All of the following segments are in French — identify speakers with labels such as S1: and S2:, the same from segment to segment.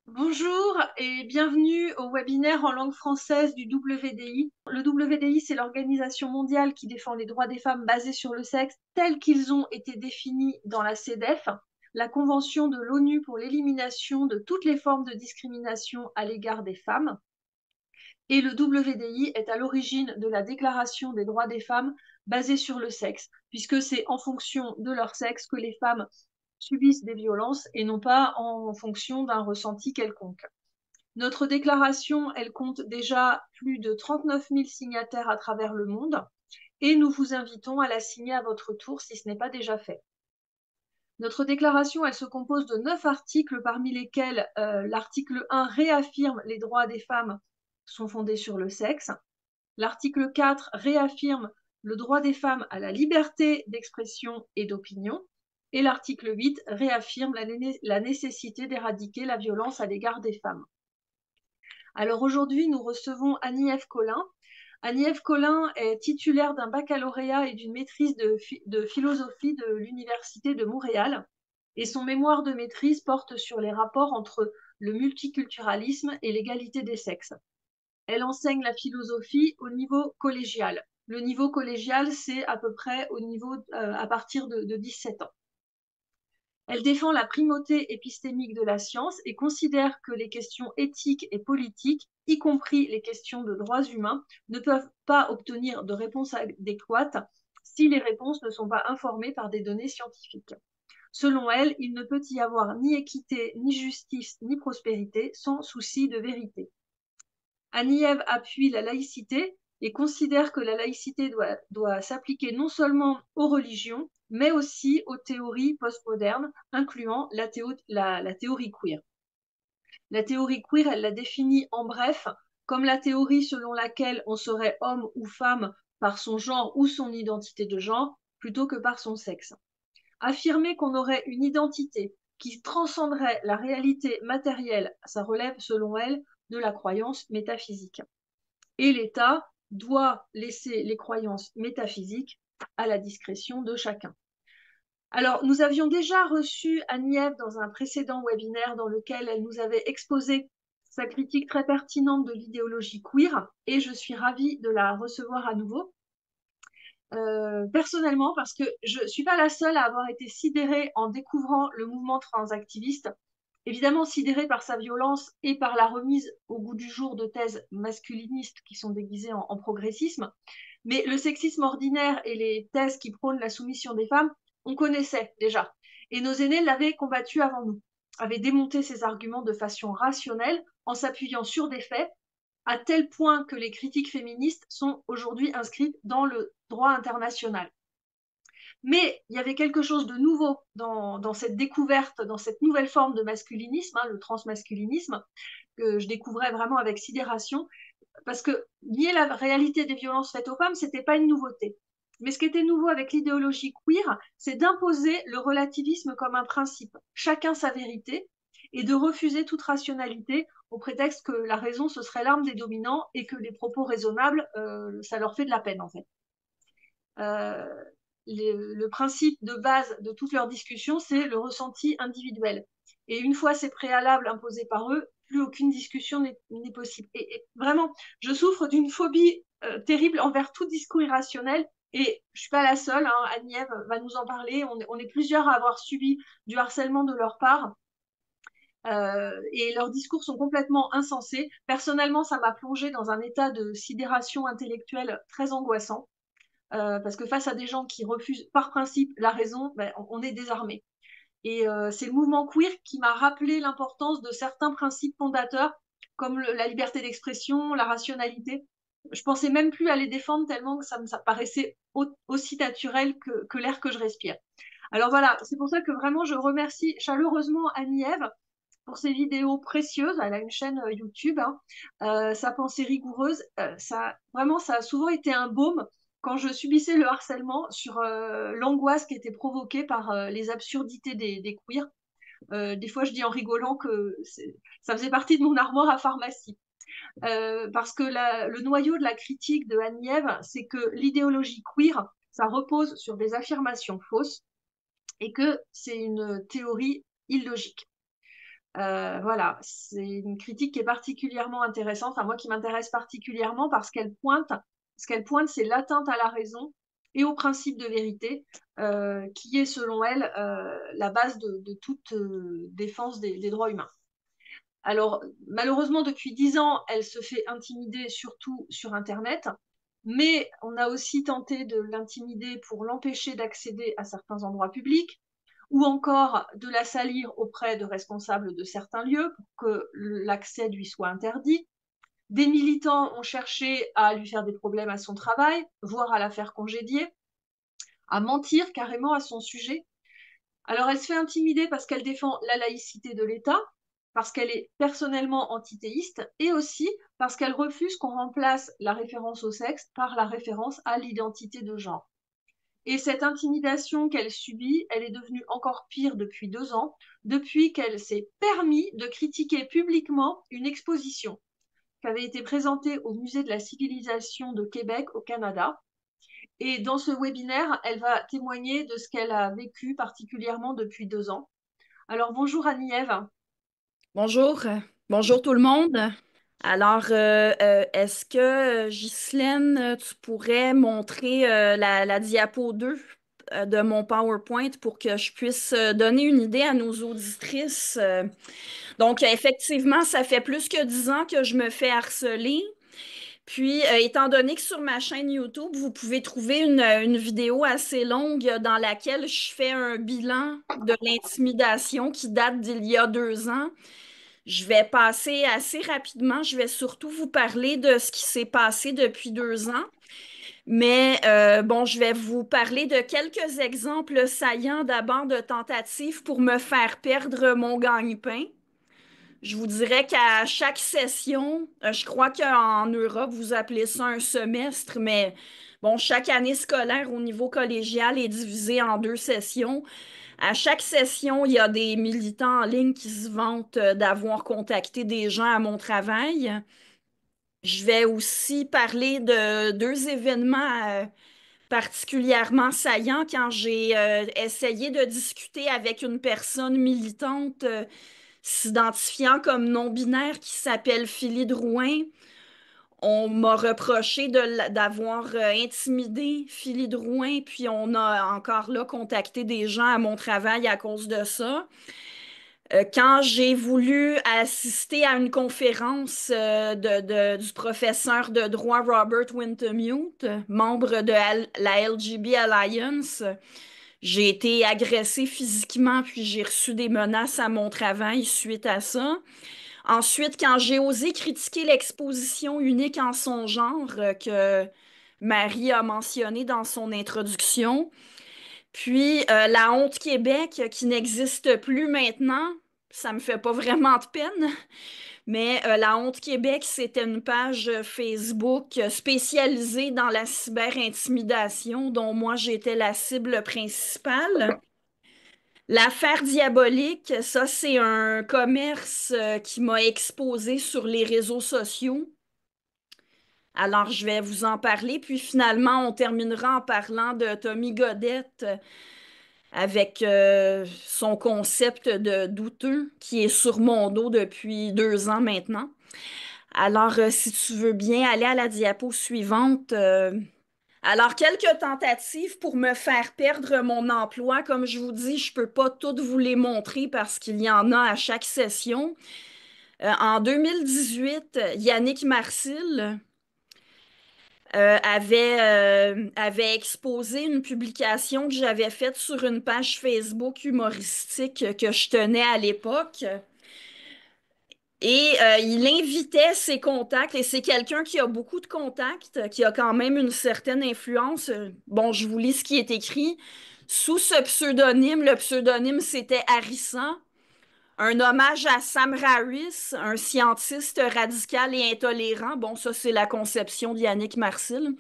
S1: Bonjour et bienvenue au webinaire en langue française du WDI. Le WDI, c'est l'organisation mondiale qui défend les droits des femmes basés sur le sexe tels qu'ils ont été définis dans la CEDEF, la Convention de l'ONU pour l'élimination de toutes les formes de discrimination à l'égard des femmes. Et le WDI est à l'origine de la Déclaration des droits des femmes basée sur le sexe, puisque c'est en fonction de leur sexe que les femmes subissent des violences et non pas en fonction d'un ressenti quelconque. Notre déclaration, elle compte déjà plus de 39 000 signataires à travers le monde et nous vous invitons à la signer à votre tour si ce n'est pas déjà fait. Notre déclaration, elle se compose de 9 articles parmi lesquels l'article 1 réaffirme les droits des femmes sont fondés sur le sexe. L'article 4 réaffirme le droit des femmes à la liberté d'expression et d'opinion. Et l'article 8 réaffirme la nécessité d'éradiquer la violence à l'égard des femmes. Alors aujourd'hui, nous recevons Annie-Ève Collin. Annie-Ève Collin est titulaire d'un baccalauréat et d'une maîtrise de philosophie de l'Université de Montréal. Et son mémoire de maîtrise porte sur les rapports entre le multiculturalisme et l'égalité des sexes. Elle enseigne la philosophie au niveau collégial. Le niveau collégial, c'est à peu près au niveau à partir de 17 ans. Elle défend la primauté épistémique de la science et considère que les questions éthiques et politiques, y compris les questions de droits humains, ne peuvent pas obtenir de réponse adéquate si les réponses ne sont pas informées par des données scientifiques. Selon elle, il ne peut y avoir ni équité, ni justice, ni prospérité sans souci de vérité. Annie-Ève appuie la laïcité et considère que la laïcité doit s'appliquer non seulement aux religions, mais aussi aux théories postmodernes, incluant la théorie queer. La théorie queer, elle la définit en bref comme la théorie selon laquelle on serait homme ou femme par son genre ou son identité de genre, plutôt que par son sexe. Affirmer qu'on aurait une identité qui transcenderait la réalité matérielle, ça relève, selon elle, de la croyance métaphysique. Et l'État doit laisser les croyances métaphysiques à la discrétion de chacun. Alors, nous avions déjà reçu Annie-Ève dans un précédent webinaire dans lequel elle nous avait exposé sa critique très pertinente de l'idéologie queer, et je suis ravie de la recevoir à nouveau. Personnellement, parce que je ne suis pas la seule à avoir été sidérée en découvrant le mouvement transactiviste, évidemment sidérée par sa violence et par la remise au goût du jour de thèses masculinistes qui sont déguisées en progressisme. Mais le sexisme ordinaire et les thèses qui prônent la soumission des femmes, on connaissait déjà. Et nos aînés l'avaient combattu avant nous, avaient démonté ces arguments de façon rationnelle en s'appuyant sur des faits, à tel point que les critiques féministes sont aujourd'hui inscrites dans le droit international. Mais il y avait quelque chose de nouveau dans cette découverte, dans cette nouvelle forme de masculinisme, le transmasculinisme, que je découvrais vraiment avec sidération, parce que nier la réalité des violences faites aux femmes, c'était pas une nouveauté. Mais ce qui était nouveau avec l'idéologie queer, c'est d'imposer le relativisme comme un principe, chacun sa vérité, et de refuser toute rationalité au prétexte que la raison, ce serait l'arme des dominants et que les propos raisonnables, ça leur fait de la peine, en fait. Euh, le principe de base de toutes leurs discussions, c'est le ressenti individuel. Et une fois ces préalables imposés par eux, plus aucune discussion n'est possible. Et vraiment, je souffre d'une phobie terrible envers tout discours irrationnel. Et je ne suis pas la seule, hein, Annie-Ève va nous en parler. On est plusieurs à avoir subi du harcèlement de leur part. Et leurs discours sont complètement insensés. Personnellement, ça m'a plongée dans un état de sidération intellectuelle très angoissant. Parce que face à des gens qui refusent par principe la raison, ben, on est désarmé. Et c'est le mouvement queer qui m'a rappelé l'importance de certains principes fondateurs, comme la liberté d'expression, la rationalité. Je pensais même plus à les défendre tellement que ça paraissait aussi naturel que l'air que je respire. Alors voilà, c'est pour ça que vraiment je remercie chaleureusement Annie-Ève pour ses vidéos précieuses. Elle a une chaîne YouTube, hein. Sa pensée rigoureuse, vraiment, ça a souvent été un baume quand je subissais le harcèlement sur l'angoisse qui était provoquée par les absurdités des queers. Des fois, je dis en rigolant que ça faisait partie de mon armoire à pharmacie. Parce que le noyau de la critique de Annie-Ève, c'est que l'idéologie queer, ça repose sur des affirmations fausses et que c'est une théorie illogique. Voilà, c'est une critique qui est particulièrement intéressante, enfin moi qui m'intéresse particulièrement parce ce qu'elle pointe, c'est l'atteinte à la raison et au principe de vérité, qui est selon elle la base de toute défense des droits humains. Alors malheureusement, depuis 10 ans, elle se fait intimider surtout sur Internet, mais on a aussi tenté de l'intimider pour l'empêcher d'accéder à certains endroits publics, ou encore de la salir auprès de responsables de certains lieux pour que l'accès lui soit interdit. Des militants ont cherché à lui faire des problèmes à son travail, voire à la faire congédier, à mentir carrément à son sujet. Alors elle se fait intimider parce qu'elle défend la laïcité de l'État, parce qu'elle est personnellement antithéiste, et aussi parce qu'elle refuse qu'on remplace la référence au sexe par la référence à l'identité de genre. Et cette intimidation qu'elle subit, elle est devenue encore pire depuis 2 ans, depuis qu'elle s'est permis de critiquer publiquement une exposition qui avait été présentée au Musée de la civilisation de Québec au Canada. Et dans ce webinaire, elle va témoigner de ce qu'elle a vécu particulièrement depuis 2 ans. Alors bonjour Annie-Ève.
S2: Bonjour, bonjour tout le monde. Alors, est-ce que, Ghislaine, tu pourrais montrer la diapo 2 de mon PowerPoint pour que je puisse donner une idée à nos auditrices? Donc, effectivement, ça fait plus que 10 ans que je me fais harceler. Puis, étant donné que sur ma chaîne YouTube, vous pouvez trouver une vidéo assez longue dans laquelle je fais un bilan de l'intimidation qui date d'il y a 2 ans. Je vais passer assez rapidement. Je vais surtout vous parler de ce qui s'est passé depuis 2 ans. Mais bon, je vais vous parler de quelques exemples saillants d'abord de tentatives pour me faire perdre mon gagne-pain. Je vous dirais qu'à chaque session, je crois qu'en Europe, vous appelez ça un semestre, mais bon, chaque année scolaire au niveau collégial est divisée en 2 sessions. À chaque session, il y a des militants en ligne qui se vantent d'avoir contacté des gens à mon travail. Je vais aussi parler de 2 événements particulièrement saillants quand j'ai essayé de discuter avec une personne militante s'identifiant comme non-binaire qui s'appelle Philly Drouin. On m'a reproché d'avoir intimidé Philly Drouin, puis on a encore là contacté des gens à mon travail à cause de ça. Quand j'ai voulu assister à une conférence du professeur de droit Robert Wintemute, membre de la LGB Alliance, j'ai été agressée physiquement, puis j'ai reçu des menaces à mon travail suite à ça. Ensuite, quand j'ai osé critiquer l'exposition unique en son genre que Marie a mentionné dans son introduction, puis la Honte Québec qui n'existe plus maintenant, ça me fait pas vraiment de peine, mais la Honte Québec, c'était une page Facebook spécialisée dans la cyberintimidation dont moi j'étais la cible principale. L'affaire diabolique, ça c'est un commerce qui m'a exposé sur les réseaux sociaux. Alors je vais vous en parler, puis finalement on terminera en parlant de Tommy Godette avec son concept de douteux qui est sur mon dos depuis 2 ans maintenant. Alors, si tu veux bien aller à la diapo suivante. Alors, quelques tentatives pour me faire perdre mon emploi. Comme je vous dis, je peux pas toutes vous les montrer parce qu'il y en a à chaque session. En 2018, Yannick Marcil avait exposé une publication que j'avais faite sur une page Facebook humoristique que je tenais à l'époque. Et il invitait ses contacts, et c'est quelqu'un qui a beaucoup de contacts, qui a quand même une certaine influence. Bon, je vous lis ce qui est écrit. Sous ce pseudonyme, le pseudonyme c'était Harrison, un hommage à Sam Harris, un scientiste radical et intolérant. Bon, ça c'est la conception d'Yannick Marcil.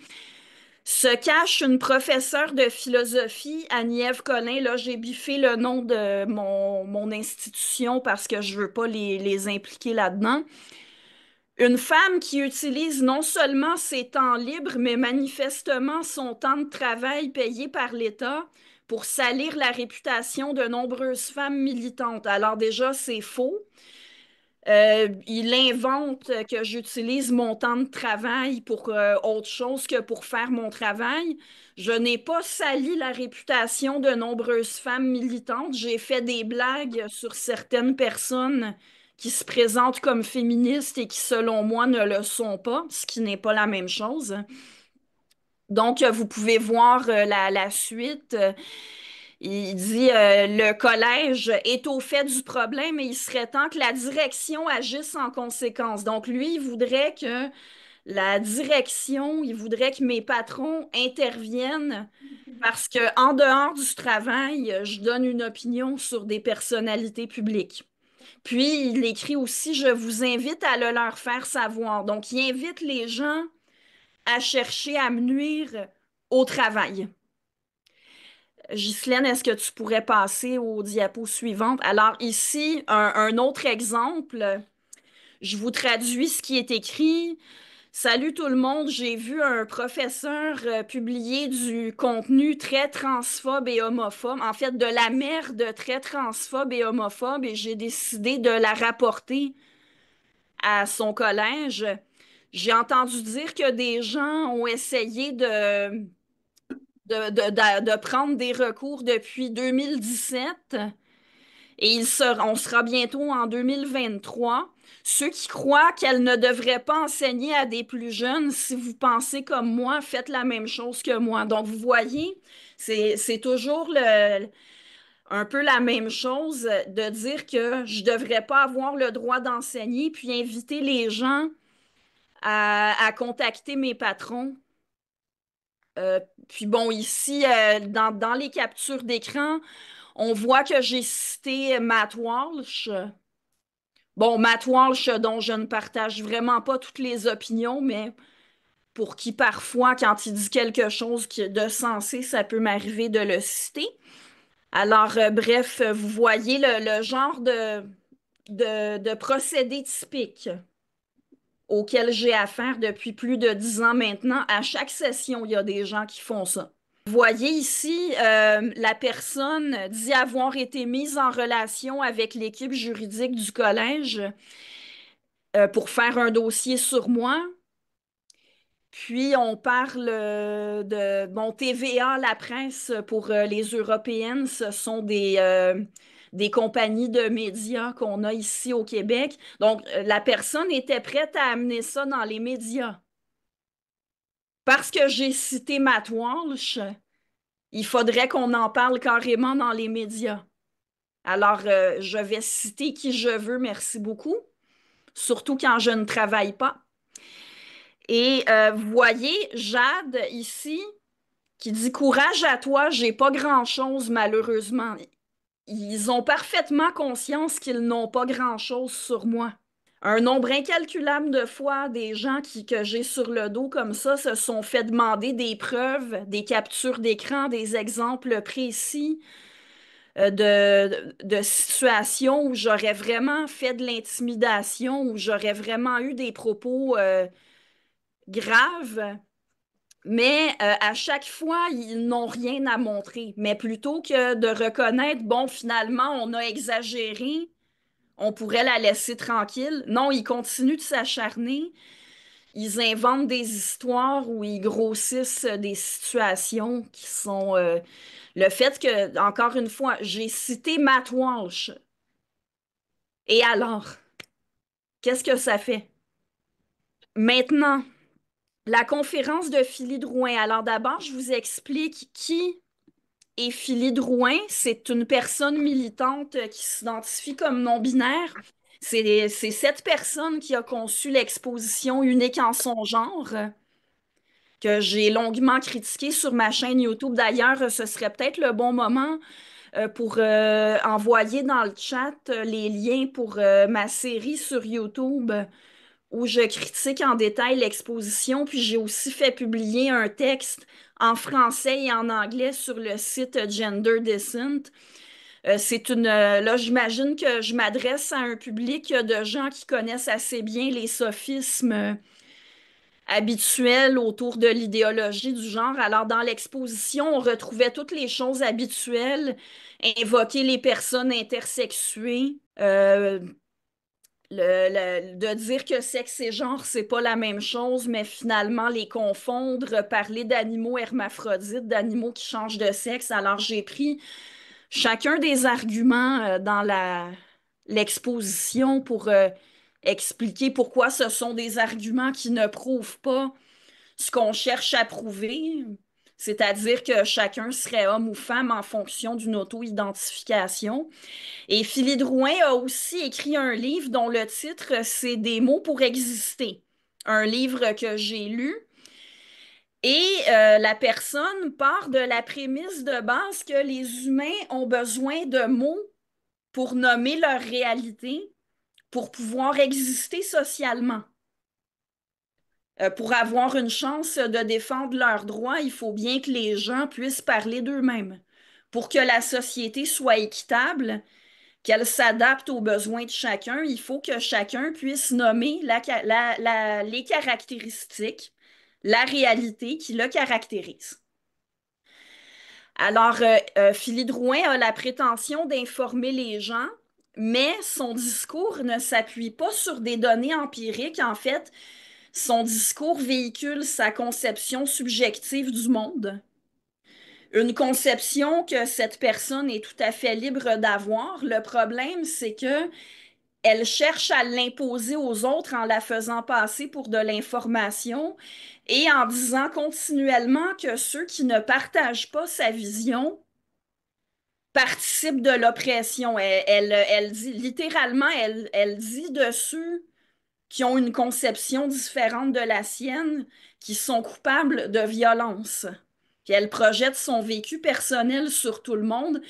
S2: Se cache une professeure de philosophie, Annie-Ève Collin. Là, j'ai biffé le nom de mon institution parce que je veux pas les impliquer là-dedans. Une femme qui utilise non seulement ses temps libres, mais manifestement son temps de travail payé par l'État pour salir la réputation de nombreuses femmes militantes. Alors déjà, c'est faux. Il invente que j'utilise mon temps de travail pour autre chose que pour faire mon travail. Je n'ai pas sali la réputation de nombreuses femmes militantes. J'ai fait des blagues sur certaines personnes qui se présentent comme féministes et qui, selon moi, ne le sont pas, ce qui n'est pas la même chose. Donc, vous pouvez voir la suite. Il dit le collège est au fait du problème et il serait temps que la direction agisse en conséquence. Donc, lui, il voudrait que la direction, il voudrait que mes patrons interviennent parce que en dehors du travail, je donne une opinion sur des personnalités publiques. Puis, il écrit aussi, je vous invite à le leur faire savoir. Donc, il invite les gens à chercher à me nuire au travail. Ghislaine, est-ce que tu pourrais passer aux diapos suivantes? Alors ici, un autre exemple. Je vous traduis ce qui est écrit. Salut tout le monde, j'ai vu un professeur publier du contenu très transphobe et homophobe, en fait de la merde très transphobe et homophobe, et j'ai décidé de la rapporter à son collège. J'ai entendu dire que des gens ont essayé de prendre des recours depuis 2017 et on sera bientôt en 2023. Ceux qui croient qu'elle ne devrait pas enseigner à des plus jeunes, si vous pensez comme moi, faites la même chose que moi. Donc, vous voyez, c'est toujours un peu la même chose de dire que je ne devrais pas avoir le droit d'enseigner, puis inviter les gens à contacter mes patrons. Puis bon, ici, dans les captures d'écran, on voit que j'ai cité Matt Walsh. Bon, Matt Walsh, dont je ne partage vraiment pas toutes les opinions, mais pour qui parfois, quand il dit quelque chose de sensé, ça peut m'arriver de le citer. Alors, bref, vous voyez le genre de procédé typique auquel j'ai affaire depuis plus de 10 ans maintenant. À chaque session, il y a des gens qui font ça. Vous voyez ici, la personne dit avoir été mise en relation avec l'équipe juridique du collège pour faire un dossier sur moi. Puis on parle de bon TVA, la presse pour les Européennes, ce sont des compagnies de médias qu'on a ici au Québec. Donc la personne était prête à amener ça dans les médias. Parce que j'ai cité Matt Walsh, il faudrait qu'on en parle carrément dans les médias. Alors, je vais citer qui je veux, merci beaucoup, surtout quand je ne travaille pas. Et vous voyez, Jade, ici, qui dit courage à toi, j'ai pas grand-chose malheureusement. Ils ont parfaitement conscience qu'ils n'ont pas grand-chose sur moi. Un nombre incalculable de fois, des gens que j'ai sur le dos comme ça se sont fait demander des preuves, des captures d'écran, des exemples précis de situations où j'aurais vraiment fait de l'intimidation, où j'aurais vraiment eu des propos graves. Mais à chaque fois, ils n'ont rien à montrer. Mais plutôt que de reconnaître, bon, finalement, on a exagéré, on pourrait la laisser tranquille. Non, ils continuent de s'acharner. Ils inventent des histoires où ils grossissent des situations qui sont... le fait que, encore une fois, j'ai cité Matt Walsh. Et alors, qu'est-ce que ça fait? Maintenant, la conférence de Philly Drouin. Alors d'abord, je vous explique qui est Philly Drouin. C'est une personne militante qui s'identifie comme non-binaire. C'est cette personne qui a conçu l'exposition unique en son genre, que j'ai longuement critiquée sur ma chaîne YouTube. D'ailleurs, ce serait peut-être le bon moment pour envoyer dans le chat les liens pour ma série sur YouTube où je critique en détail l'exposition, puis j'ai aussi fait publier un texte en français et en anglais sur le site Gender Dissent. Là, j'imagine que je m'adresse à un public de gens qui connaissent assez bien les sophismes habituelles autour de l'idéologie du genre. Alors, dans l'exposition, on retrouvait toutes les choses habituelles, invoquer les personnes intersexuées, de dire que sexe et genre, c'est pas la même chose, mais finalement les confondre, parler d'animaux hermaphrodites, d'animaux qui changent de sexe. Alors, j'ai pris chacun des arguments dans l'exposition pour expliquer pourquoi ce sont des arguments qui ne prouvent pas ce qu'on cherche à prouver, c'est-à-dire que chacun serait homme ou femme en fonction d'une auto-identification. Et Philly Drouin a aussi écrit un livre dont le titre, c'est Des mots pour exister, un livre que j'ai lu. Et la personne part de la prémisse de base que les humains ont besoin de mots pour nommer leur réalité, pour pouvoir exister socialement. Pour avoir une chance de défendre leurs droits, il faut bien que les gens puissent parler d'eux-mêmes. Pour que la société soit équitable, qu'elle s'adapte aux besoins de chacun, il faut que chacun puisse nommer les caractéristiques, la réalité qui le caractérise. Alors, Philly Drouin a la prétention d'informer les gens, mais son discours ne s'appuie pas sur des données empiriques. En fait, son discours véhicule sa conception subjective du monde, une conception que cette personne est tout à fait libre d'avoir. Le problème, c'est que elle cherche à l'imposer aux autres en la faisant passer pour de l'information et en disant continuellement que ceux qui ne partagent pas sa vision participent de l'oppression. Elle dit littéralement, elle dit de ceux qui ont une conception différente de la sienne, qui sont coupables de violence. Puis elle projette son vécu personnel sur tout le monde.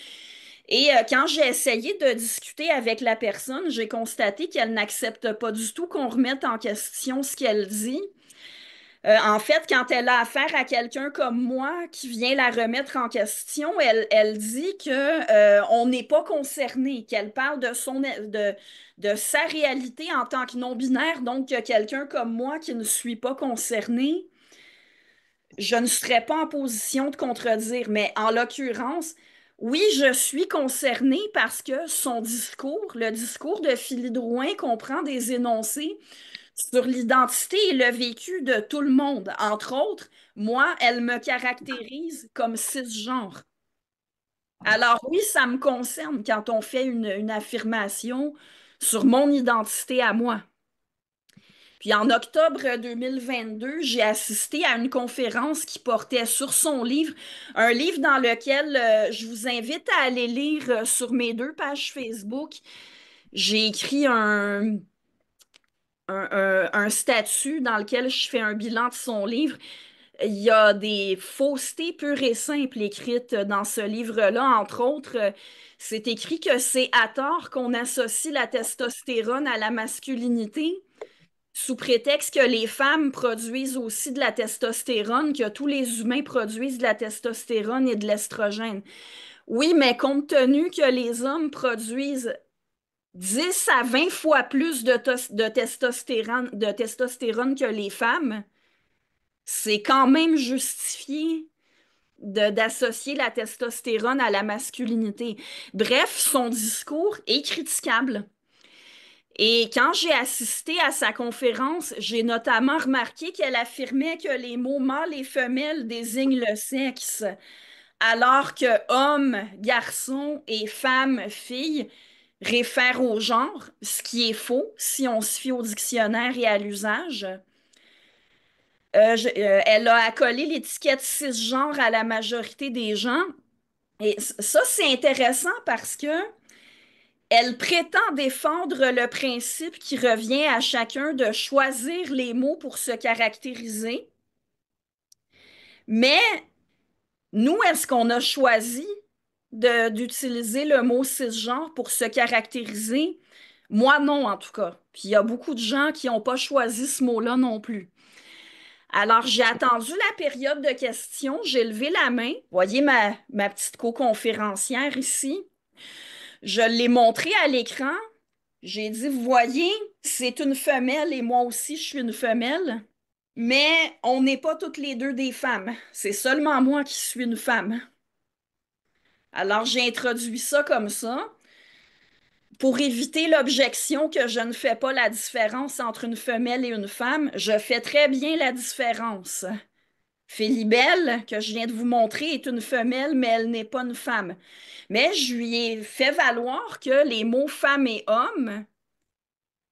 S2: Et quand j'ai essayé de discuter avec la personne, j'ai constaté qu'elle n'accepte pas du tout qu'on remette en question ce qu'elle dit. En fait, quand elle a affaire à quelqu'un comme moi qui vient la remettre en question, elle dit que on n'est pas concerné, qu'elle parle de sa réalité en tant que non-binaire, donc que quelqu'un comme moi qui ne suis pas concerné, je ne serais pas en position de contredire. Mais en l'occurrence, oui, je suis concernée parce que son discours, le discours de Philly Drouin, comprend des énoncés sur l'identité et le vécu de tout le monde. Entre autres, moi, elle me caractérise comme cisgenre. Alors oui, ça me concerne quand on fait une affirmation sur mon identité à moi. Puis en octobre 2022, j'ai assisté à une conférence qui portait sur son livre, un livre dans lequel je vous invite à aller lire sur mes 2 pages Facebook. J'ai écrit un statut dans lequel je fais un bilan de son livre. Il y a des faussetés pures et simples écrites dans ce livre-là. Entre autres, c'est écrit que c'est à tort qu'on associe la testostérone à la masculinité, sous prétexte que les femmes produisent aussi de la testostérone, que tous les humains produisent de la testostérone et de l'estrogène. Oui, mais compte tenu que les hommes produisent 10 à 20 fois plus de testostérone que les femmes, c'est quand même justifié d'associer la testostérone à la masculinité. Bref, son discours est critiquable. Et quand j'ai assisté à sa conférence, j'ai notamment remarqué qu'elle affirmait que les mots mâle et femelle désignent le sexe, alors que homme, garçon et femme, fille réfèrent au genre, ce qui est faux si on se fie au dictionnaire et à l'usage. Elle a accolé l'étiquette cisgenre à la majorité des gens. Et ça, c'est intéressant parce que elle prétend défendre le principe qui revient à chacun de choisir les mots pour se caractériser. Mais nous, est-ce qu'on a choisi d'utiliser le mot cisgenre pour se caractériser? Moi, non, en tout cas. Puis il y a beaucoup de gens qui n'ont pas choisi ce mot-là non plus. Alors, j'ai attendu la période de questions, j'ai levé la main. Voyez ma petite co-conférencière ici. Je l'ai montré à l'écran. J'ai dit, vous voyez, c'est une femelle et moi aussi, je suis une femelle. Mais on n'est pas toutes les deux des femmes. C'est seulement moi qui suis une femme. Alors j'ai introduit ça comme ça pour éviter l'objection que je ne fais pas la différence entre une femelle et une femme. Je fais très bien la différence. Philibelle, que je viens de vous montrer, est une femelle, mais elle n'est pas une femme. Mais je lui ai fait valoir que les mots femme et homme,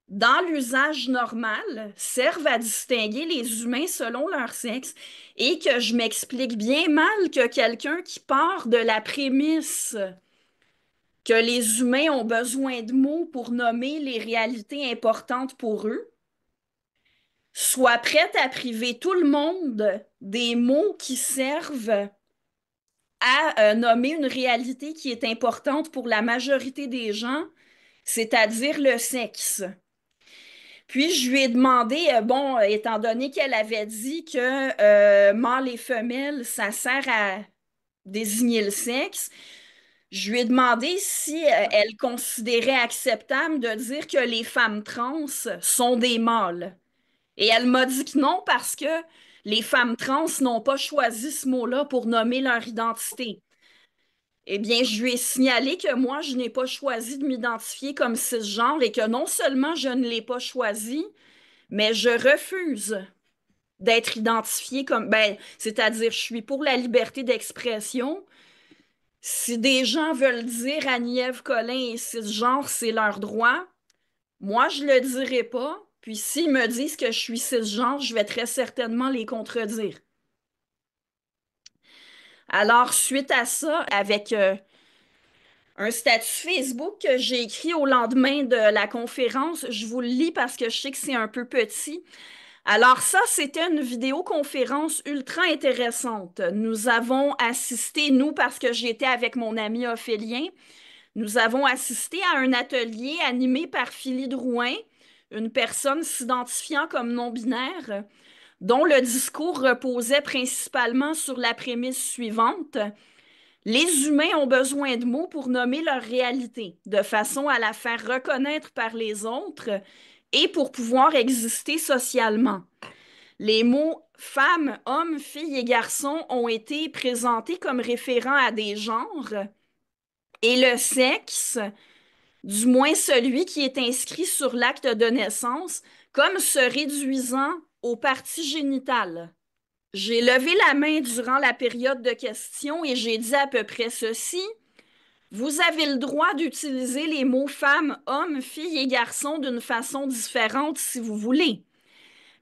S2: dans l'usage normal, servent à distinguer les humains selon leur sexe et que je m'explique bien mal que quelqu'un qui part de la prémisse que les humains ont besoin de mots pour nommer les réalités importantes pour eux, soit prête à priver tout le monde des mots qui servent à nommer une réalité qui est importante pour la majorité des gens, c'est-à-dire le sexe. Puis je lui ai demandé, bon, étant donné qu'elle avait dit que mâle et femelle, ça sert à désigner le sexe, je lui ai demandé si elle considérait acceptable de dire que les femmes trans sont des mâles. Et elle m'a dit que non parce que les femmes trans n'ont pas choisi ce mot-là pour nommer leur identité. Eh bien, je lui ai signalé que moi, je n'ai pas choisi de m'identifier comme cisgenre et que non seulement je ne l'ai pas choisi, mais je refuse d'être identifiée comme, ben, c'est-à-dire, je suis pour la liberté d'expression. Si des gens veulent dire Annie-Ève Collin est cisgenre, c'est leur droit. Moi, je le dirai pas. Puis s'ils me disent que je suis cisgenre, je vais très certainement les contredire. Alors, suite à ça, avec un statut Facebook que j'ai écrit au lendemain de la conférence, je vous le lis parce que je sais que c'est un peu petit. Alors ça, c'était une vidéoconférence ultra intéressante. Nous avons assisté, nous, parce que j'étais avec mon ami Ophélien, nous avons assisté à un atelier animé par Philly Drouin, une personne s'identifiant comme non-binaire, dont le discours reposait principalement sur la prémisse suivante. Les humains ont besoin de mots pour nommer leur réalité, de façon à la faire reconnaître par les autres et pour pouvoir exister socialement. Les mots femme, homme, fille et garçon ont été présentés comme référents à des genres et le sexe, du moins celui qui est inscrit sur l'acte de naissance, comme se réduisant aux parties génitales. J'ai levé la main durant la période de questions et j'ai dit à peu près ceci. Vous avez le droit d'utiliser les mots femme, homme, fille et garçon d'une façon différente si vous voulez.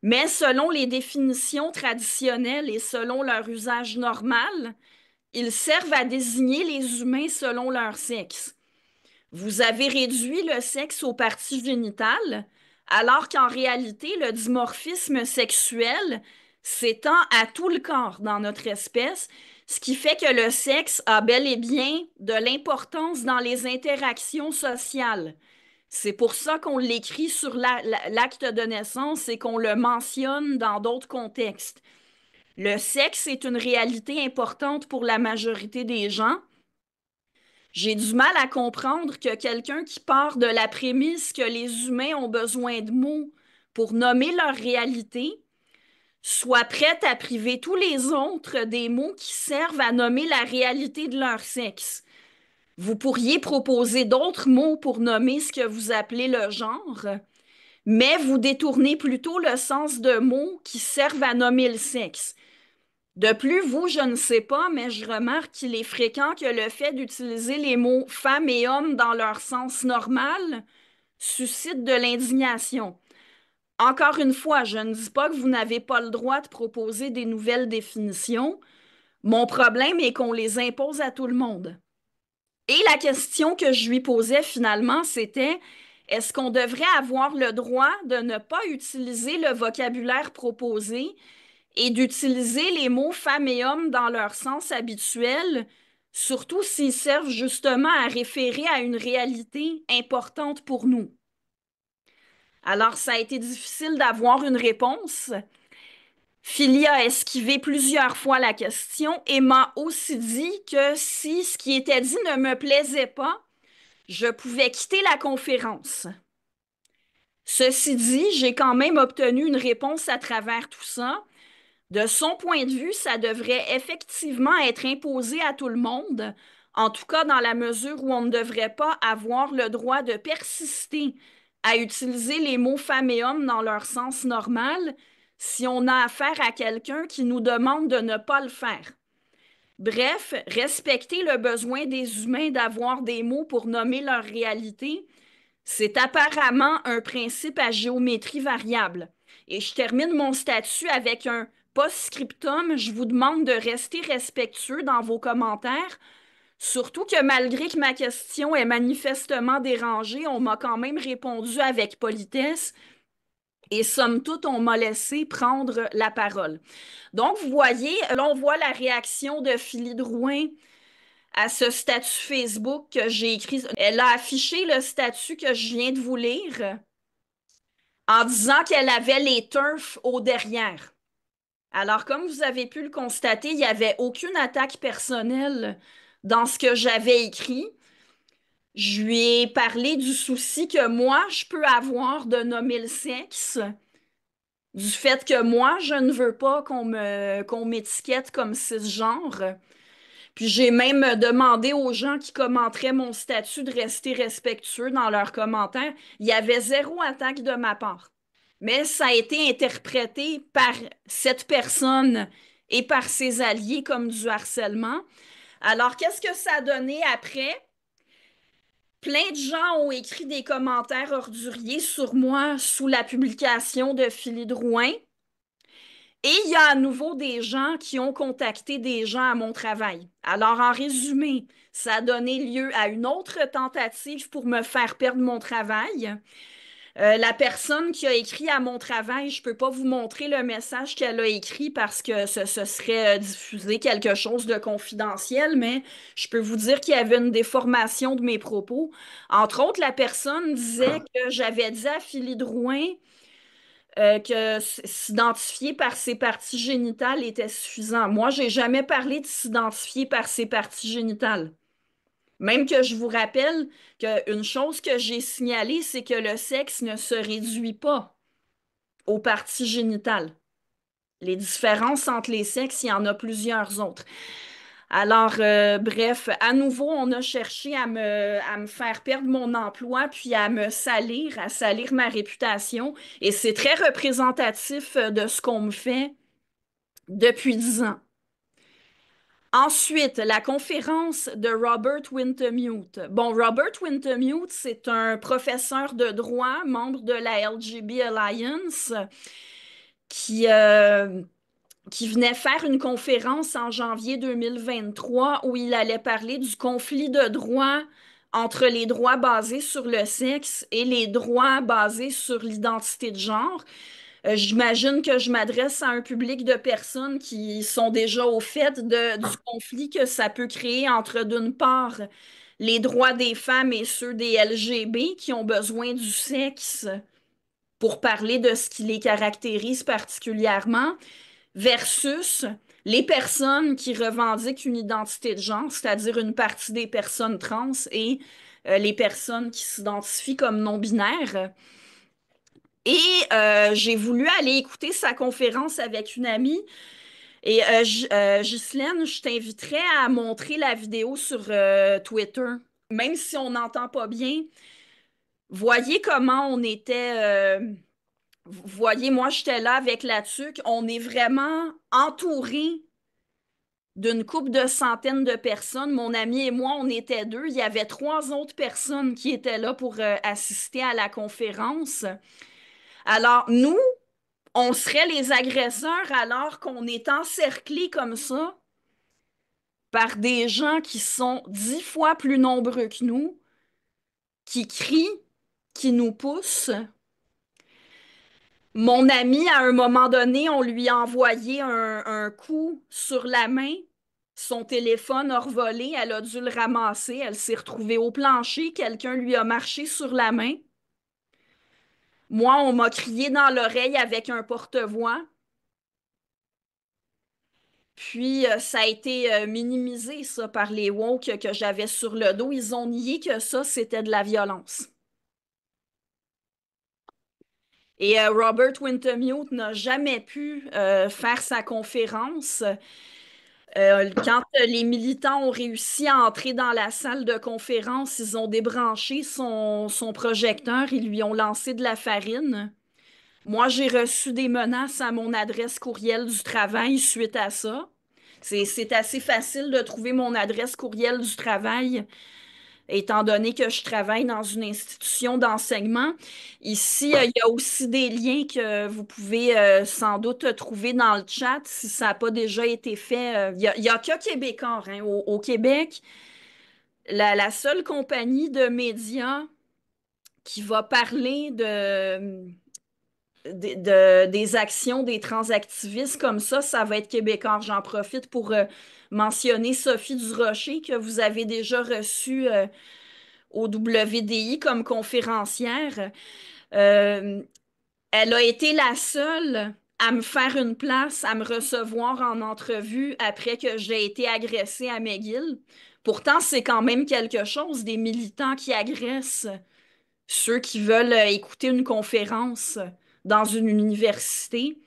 S2: Mais selon les définitions traditionnelles et selon leur usage normal, ils servent à désigner les humains selon leur sexe. Vous avez réduit le sexe aux parties génitales, alors qu'en réalité, le dimorphisme sexuel s'étend à tout le corps dans notre espèce, ce qui fait que le sexe a bel et bien de l'importance dans les interactions sociales. C'est pour ça qu'on l'écrit sur l'acte de naissance et qu'on le mentionne dans d'autres contextes. Le sexe est une réalité importante pour la majorité des gens. J'ai du mal à comprendre que quelqu'un qui part de la prémisse que les humains ont besoin de mots pour nommer leur réalité soit prêt à priver tous les autres des mots qui servent à nommer la réalité de leur sexe. Vous pourriez proposer d'autres mots pour nommer ce que vous appelez le genre, mais vous détournez plutôt le sens de mots qui servent à nommer le sexe. De plus, vous, je ne sais pas, mais je remarque qu'il est fréquent que le fait d'utiliser les mots femme et homme dans leur sens normal suscite de l'indignation. Encore une fois, je ne dis pas que vous n'avez pas le droit de proposer des nouvelles définitions. Mon problème est qu'on les impose à tout le monde. Et la question que je lui posais finalement, c'était est-ce qu'on devrait avoir le droit de ne pas utiliser le vocabulaire proposé et d'utiliser les mots femme et homme dans leur sens habituel, surtout s'ils servent justement à référer à une réalité importante pour nous? Alors, ça a été difficile d'avoir une réponse. Philly a esquivé plusieurs fois la question et m'a aussi dit que si ce qui était dit ne me plaisait pas, je pouvais quitter la conférence. Ceci dit, j'ai quand même obtenu une réponse à travers tout ça. De son point de vue, ça devrait effectivement être imposé à tout le monde, en tout cas dans la mesure où on ne devrait pas avoir le droit de persister à utiliser les mots femme et homme dans leur sens normal si on a affaire à quelqu'un qui nous demande de ne pas le faire. Bref, respecter le besoin des humains d'avoir des mots pour nommer leur réalité, c'est apparemment un principe à géométrie variable. Et je termine mon statut avec un post-scriptum. Je vous demande de rester respectueux dans vos commentaires, surtout que malgré que ma question est manifestement dérangée, on m'a quand même répondu avec politesse et somme toute, on m'a laissé prendre la parole. Donc, vous voyez, là, on voit la réaction de Philly Drouin à ce statut Facebook que j'ai écrit. Elle a affiché le statut que je viens de vous lire en disant qu'elle avait les turfs au derrière. Alors, comme vous avez pu le constater, il n'y avait aucune attaque personnelle dans ce que j'avais écrit. Je lui ai parlé du souci que moi, je peux avoir de nommer le sexe, du fait que moi, je ne veux pas qu'on m'étiquette comme cisgenre. Puis j'ai même demandé aux gens qui commenteraient mon statut de rester respectueux dans leurs commentaires. Il y avait zéro attaque de ma part. Mais ça a été interprété par cette personne et par ses alliés comme du harcèlement. Alors, qu'est-ce que ça a donné après? Plein de gens ont écrit des commentaires orduriers sur moi sous la publication de Philly Drouin. Et il y a à nouveau des gens qui ont contacté des gens à mon travail. Alors, en résumé, ça a donné lieu à une autre tentative pour me faire perdre mon travail. La personne qui a écrit à mon travail, je ne peux pas vous montrer le message qu'elle a écrit parce que ce serait diffuser quelque chose de confidentiel, mais je peux vous dire qu'il y avait une déformation de mes propos. Entre autres, la personne disait que j'avais dit à Philly Drouin que s'identifier par ses parties génitales était suffisant. Moi, j'ai jamais parlé de s'identifier par ses parties génitales. Même que je vous rappelle qu'une chose que j'ai signalée, c'est que le sexe ne se réduit pas aux parties génitales. Les différences entre les sexes, il y en a plusieurs autres. Alors, bref, à nouveau, on a cherché à me faire perdre mon emploi, puis à salir ma réputation. Et c'est très représentatif de ce qu'on me fait depuis 10 ans. Ensuite, la conférence de Robert Wintemute. Bon, Robert Wintemute, c'est un professeur de droit, membre de la LGB Alliance, qui, euh, qui venait faire une conférence en janvier 2023 où il allait parler du conflit de droit entre les droits basés sur le sexe et les droits basés sur l'identité de genre. J'imagine que je m'adresse à un public de personnes qui sont déjà au fait du conflit que ça peut créer entre, d'une part, les droits des femmes et ceux des LGB qui ont besoin du sexe pour parler de ce qui les caractérise particulièrement, versus les personnes qui revendiquent une identité de genre, c'est-à-dire une partie des personnes trans et les personnes qui s'identifient comme non-binaires. Et j'ai voulu aller écouter sa conférence avec une amie. Et Ghislaine, je t'inviterais à montrer la vidéo sur Twitter. Même si on n'entend pas bien, voyez comment on était. Voyez, moi, j'étais là avec la tuque. On est vraiment entouré d'une couple de centaines de personnes. Mon ami et moi, on était deux. Il y avait trois autres personnes qui étaient là pour assister à la conférence. Alors, nous, on serait les agresseurs alors qu'on est encerclé comme ça par des gens qui sont 10 fois plus nombreux que nous, qui crient, qui nous poussent. Mon ami, à un moment donné, on lui a envoyé un coup sur la main. Son téléphone a revolé, elle a dû le ramasser, elle s'est retrouvée au plancher, quelqu'un lui a marché sur la main. Moi, on m'a crié dans l'oreille avec un porte-voix. Puis, ça a été minimisé, ça, par les woke que j'avais sur le dos. Ils ont nié que ça, c'était de la violence. Et Robert Wintemute n'a jamais pu faire sa conférence. Quand les militants ont réussi à entrer dans la salle de conférence, ils ont débranché son projecteur, ils lui ont lancé de la farine. Moi, j'ai reçu des menaces à mon adresse courriel du travail suite à ça. C'est assez facile de trouver mon adresse courriel du travail, étant donné que je travaille dans une institution d'enseignement. Ici, il y a aussi des liens que vous pouvez sans doute trouver dans le chat si ça n'a pas déjà été fait. Il y a que Québécois, hein. Au Québec, la seule compagnie de médias qui va parler des actions des transactivistes comme ça va être Québécois. J'en profite pour mentionner Sophie Durocher, que vous avez déjà reçue au WDI comme conférencière. Euh, Elle a été la seule à me faire une place, à me recevoir en entrevue après que j'ai été agressée à McGill. Pourtant, c'est quand même quelque chose, des militants qui agressent ceux qui veulent écouter une conférence dans une université.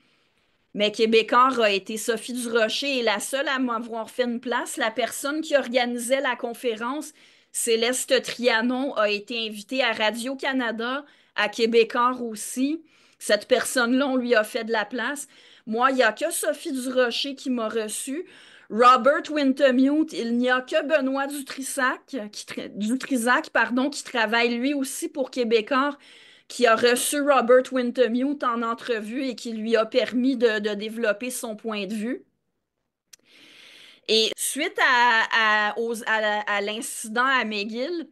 S2: Mais Québécois a été Sophie Durocher et la seule à m'avoir fait une place. La personne qui organisait la conférence, Céleste Trianon, a été invitée à Radio-Canada, à Québécois aussi. Cette personne-là, on lui a fait de la place. Moi, il n'y a que Sophie Durocher qui m'a reçue. Robert Wintemute, il n'y a que Benoît Dutrisac, pardon, qui travaille lui aussi pour Québécois, qui a reçu Robert Wintemute en entrevue et qui lui a permis de développer son point de vue. Et suite à l'incident à McGill,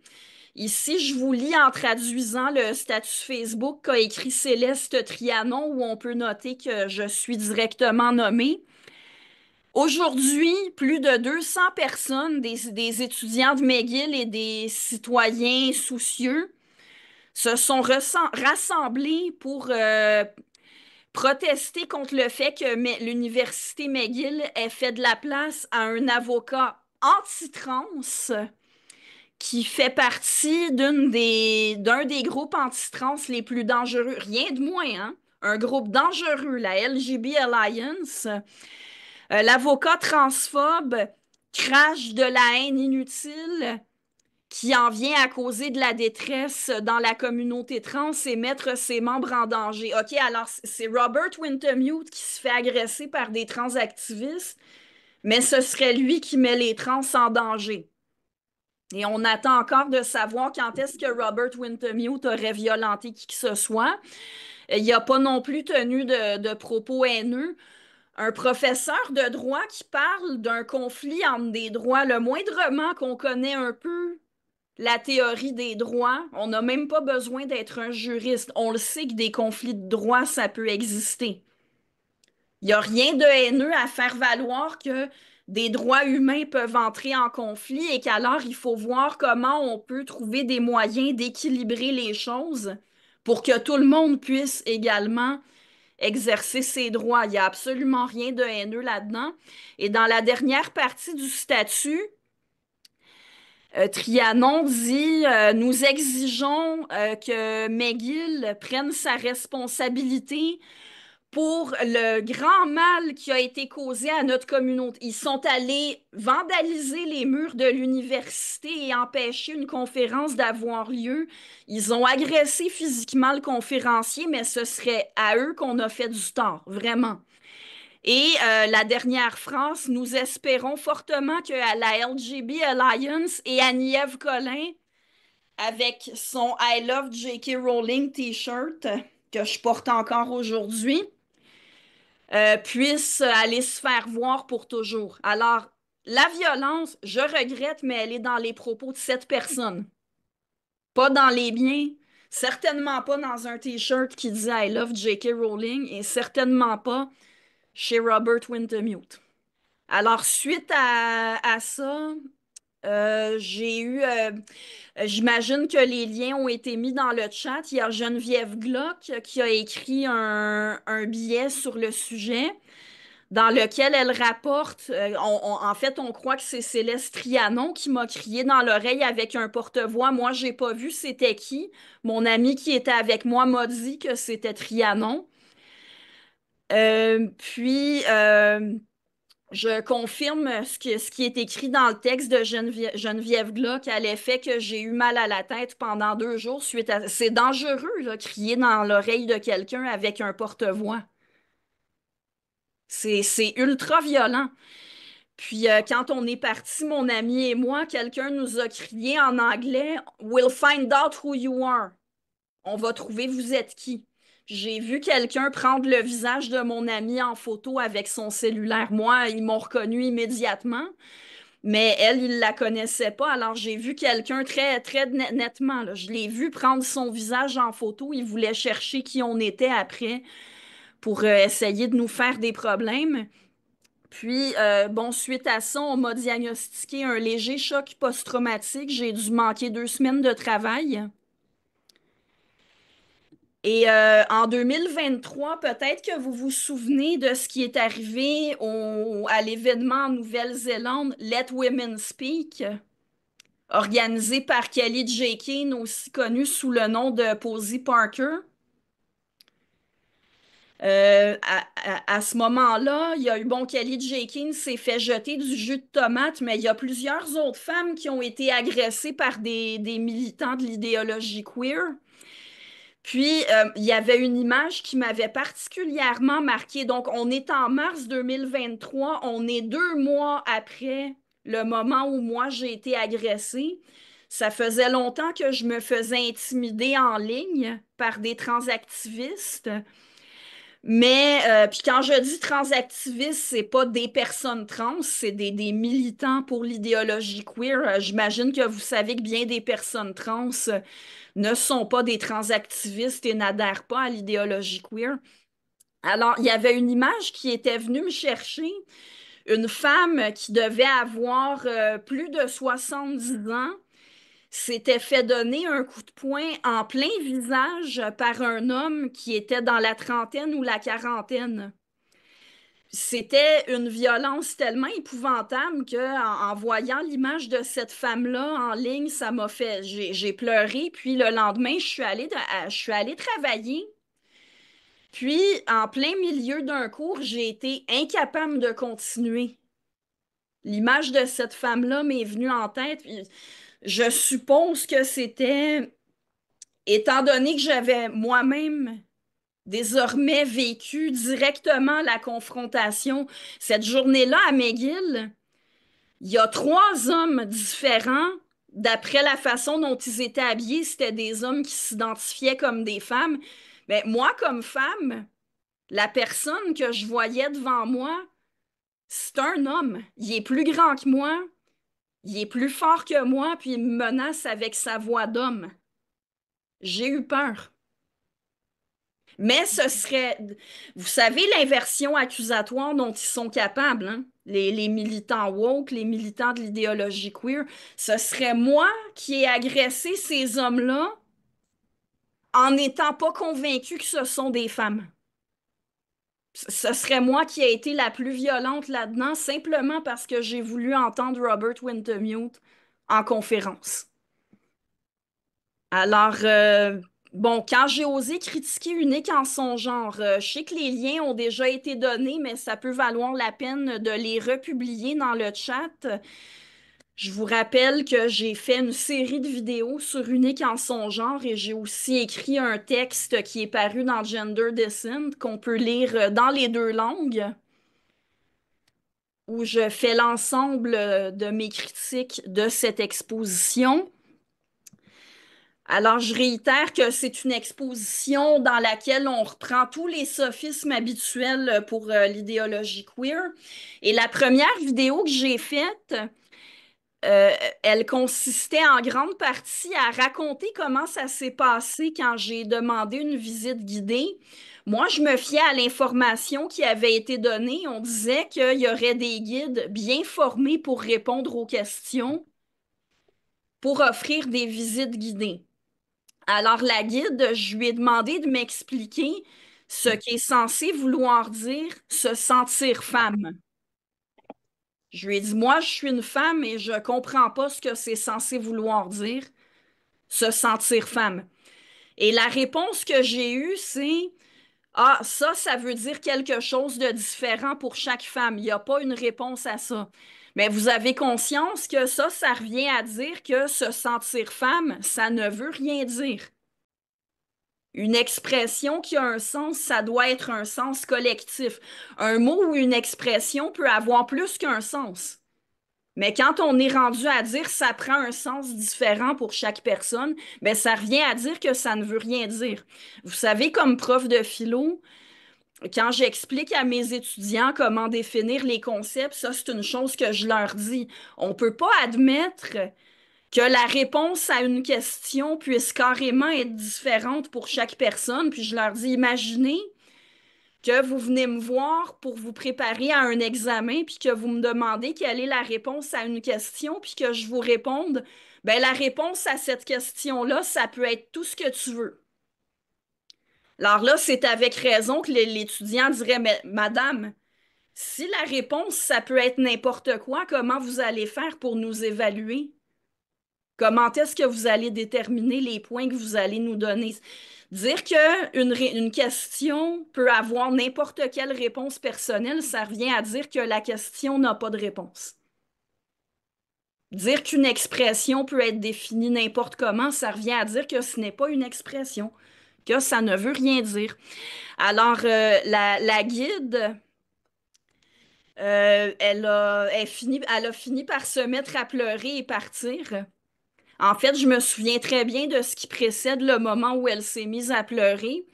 S2: ici, je vous lis en traduisant le statut Facebook qu'a écrit Céleste Trianon, où on peut noter que je suis directement nommée. Aujourd'hui, plus de 200 personnes, des étudiants de McGill et des citoyens soucieux, se sont rassemblés pour protester contre le fait que l'université McGill ait fait de la place à un avocat anti-trans qui fait partie d'un des groupes anti-trans les plus dangereux, rien de moins, hein? Un groupe dangereux, la LGB Alliance. L'avocat transphobe crache de la haine inutile qui en vient à causer de la détresse dans la communauté trans et mettre ses membres en danger. OK, alors c'est Robert Wintemute qui se fait agresser par des transactivistes, mais ce serait lui qui met les trans en danger. Et on attend encore de savoir quand est-ce que Robert Wintemute aurait violenté qui que ce soit. Il n'a pas non plus tenu de propos haineux. Un professeur de droit qui parle d'un conflit entre des droits, le moindrement qu'on connaît un peu la théorie des droits, on n'a même pas besoin d'être un juriste. On le sait que des conflits de droits, ça peut exister. Il n'y a rien de haineux à faire valoir que des droits humains peuvent entrer en conflit et qu'alors il faut voir comment on peut trouver des moyens d'équilibrer les choses pour que tout le monde puisse également exercer ses droits. Il n'y a absolument rien de haineux là-dedans. Et dans la dernière partie du statut, Trianon dit nous exigeons que McGill prenne sa responsabilité pour le grand mal qui a été causé à notre communauté. Ils sont allés vandaliser les murs de l'université et empêcher une conférence d'avoir lieu. Ils ont agressé physiquement le conférencier, mais ce serait à eux qu'on a fait du tort, vraiment. Et la dernière phrase, nous espérons fortement que la LGB Alliance et Annie-Ève Collin, avec son I Love J.K. Rowling T-shirt que je porte encore aujourd'hui, puissent aller se faire voir pour toujours. Alors, la violence, je regrette, mais elle est dans les propos de cette personne, pas dans les miens. Certainement pas dans un T-shirt qui dit I Love J.K. Rowling et certainement pas chez Robert Wintemute. Alors, suite à ça, j'imagine que les liens ont été mis dans le chat. Il y a Geneviève Glock qui a écrit un billet sur le sujet. dans lequel elle rapporte, en fait, on croit que c'est Céleste Trianon qui m'a crié dans l'oreille avec un porte-voix. Moi, j'ai pas vu c'était qui. Mon ami qui était avec moi m'a dit que c'était Trianon. Puis, je confirme ce qui est écrit dans le texte de Geneviève Glock à l'effet que j'ai eu mal à la tête pendant 2 jours suite à... C'est dangereux, là, crier dans l'oreille de quelqu'un avec un porte-voix. C'est ultra violent. Puis quand on est parti, mon ami et moi, quelqu'un nous a crié en anglais, "We'll find out who you are." On va trouver vous êtes qui. J'ai vu quelqu'un prendre le visage de mon ami en photo avec son cellulaire. Moi, ils m'ont reconnu immédiatement, mais elle, il la connaissait pas. Alors j'ai vu quelqu'un très, très nettement, là. Je l'ai vu prendre son visage en photo. Il voulait chercher qui on était après pour essayer de nous faire des problèmes. Puis, bon, suite à ça, on m'a diagnostiqué un léger choc post-traumatique. J'ai dû manquer 2 semaines de travail. Et en 2023, peut-être que vous vous souvenez de ce qui est arrivé à l'événement en Nouvelle-Zélande, Let Women Speak, organisé par Kelly Jenkins, aussi connue sous le nom de Posey Parker. À ce moment-là, il y a eu, bon, Kelly Jenkins s'est fait jeter du jus de tomate, mais il y a plusieurs autres femmes qui ont été agressées par des militants de l'idéologie queer. Puis, il y avait une image qui m'avait particulièrement marquée. Donc, on est en mars 2023, on est 2 mois après le moment où moi j'ai été agressée. Ça faisait longtemps que je me faisais intimider en ligne par des transactivistes. Mais, puis quand je dis transactiviste, c'est pas des personnes trans, c'est des militants pour l'idéologie queer. J'imagine que vous savez que bien des personnes trans ne sont pas des transactivistes et n'adhèrent pas à l'idéologie queer. Alors, il y avait une image qui était venue me chercher, une femme qui devait avoir plus de 70 ans, s'était fait donner un coup de poing en plein visage par un homme qui était dans la trentaine ou la quarantaine. C'était une violence tellement épouvantable que en voyant l'image de cette femme-là en ligne, ça m'a fait, j'ai pleuré. Puis le lendemain, je suis allée travailler. Puis en plein milieu d'un cours, j'ai été incapable de continuer. L'image de cette femme-là m'est venue en tête. Puis je suppose que c'était, étant donné que j'avais moi-même désormais vécu directement la confrontation. Cette journée-là à McGill, il y a 3 hommes différents. D'après la façon dont ils étaient habillés, c'était des hommes qui s'identifiaient comme des femmes. Mais moi, comme femme, la personne que je voyais devant moi, c'est un homme. Il est plus grand que moi, il est plus fort que moi, puis il me menace avec sa voix d'homme. J'ai eu peur. Mais ce serait, vous savez, l'inversion accusatoire dont ils sont capables, hein? Les militants woke, les militants de l'idéologie queer, ce serait moi qui ai agressé ces hommes-là en n'étant pas convaincu que ce sont des femmes. Ce serait moi qui ai été la plus violente là-dedans, simplement parce que j'ai voulu entendre Robert Wintemute en conférence. Alors, bon, quand j'ai osé critiquer Unique en son genre, je sais que les liens ont déjà été donnés, mais ça peut valoir la peine de les republier dans le chat. Je vous rappelle que j'ai fait une série de vidéos sur Unique en son genre et j'ai aussi écrit un texte qui est paru dans Gender Descent qu'on peut lire dans les 2 langues, où je fais l'ensemble de mes critiques de cette exposition. Alors, je réitère que c'est une exposition dans laquelle on reprend tous les sophismes habituels pour l'idéologie queer. Et la première vidéo que j'ai faite, euh, elle consistait en grande partie à raconter comment ça s'est passé quand j'ai demandé une visite guidée. Moi, je me fiais à l'information qui avait été donnée. On disait qu'il y aurait des guides bien formés pour répondre aux questions, pour offrir des visites guidées. Alors, la guide, je lui ai demandé de m'expliquer ce qui est censé vouloir dire se sentir femme. Je lui ai dit, moi, je suis une femme et je comprends pas ce que c'est censé vouloir dire se sentir femme. Et la réponse que j'ai eue, c'est, ah, ça veut dire quelque chose de différent pour chaque femme. Il n'y a pas une réponse à ça. Mais vous avez conscience que ça revient à dire que se sentir femme, ça ne veut rien dire. Une expression qui a un sens, ça doit être un sens collectif. Un mot ou une expression peut avoir plus qu'un sens. Mais quand on est rendu à dire ça prend un sens différent pour chaque personne, ben ça revient à dire que ça ne veut rien dire. Vous savez, comme prof de philo, quand j'explique à mes étudiants comment définir les concepts, ça c'est une chose que je leur dis. On peut pas admettre que la réponse à une question puisse carrément être différente pour chaque personne. Puis je leur dis, imaginez que vous venez me voir pour vous préparer à un examen, puis que vous me demandez quelle est la réponse à une question, puis que je vous réponde, ben la réponse à cette question-là, ça peut être tout ce que tu veux. Alors là, c'est avec raison que l'étudiant dirait, mais madame, si la réponse, ça peut être n'importe quoi, comment vous allez faire pour nous évaluer? Comment est-ce que vous allez déterminer les points que vous allez nous donner? Dire qu'une question peut avoir n'importe quelle réponse personnelle, ça revient à dire que la question n'a pas de réponse. Dire qu'une expression peut être définie n'importe comment, ça revient à dire que ce n'est pas une expression, que ça ne veut rien dire. Alors, la guide, elle a fini par se mettre à pleurer et partir. En fait, je me souviens très bien de ce qui précède le moment où elle s'est mise à pleurer.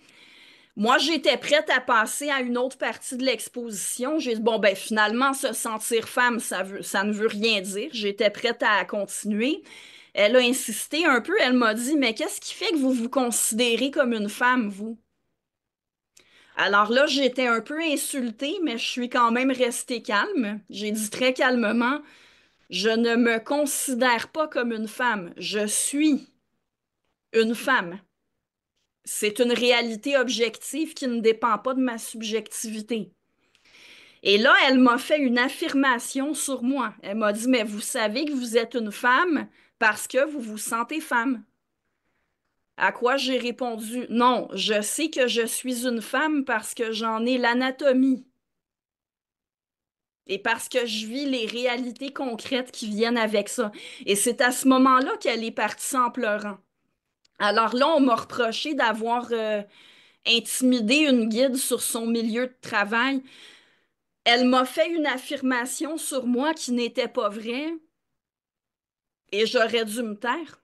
S2: Moi, j'étais prête à passer à une autre partie de l'exposition. J'ai dit, bon, ben finalement, se sentir femme, ça ne veut rien dire. J'étais prête à continuer. Elle a insisté un peu. Elle m'a dit, mais qu'est-ce qui fait que vous vous considérez comme une femme, vous? Alors là, j'étais un peu insultée, mais je suis quand même restée calme. J'ai dit très calmement, je ne me considère pas comme une femme. Je suis une femme. C'est une réalité objective qui ne dépend pas de ma subjectivité. Et là, elle m'a fait une affirmation sur moi. Elle m'a dit, mais vous savez que vous êtes une femme parce que vous vous sentez femme. À quoi j'ai répondu, non, je sais que je suis une femme parce que j'en ai l'anatomie et parce que je vis les réalités concrètes qui viennent avec ça. Et c'est à ce moment-là qu'elle est partie en pleurant. Alors là, on m'a reproché d'avoir intimidé une guide sur son milieu de travail. Elle m'a fait une affirmation sur moi qui n'était pas vraie et j'aurais dû me taire.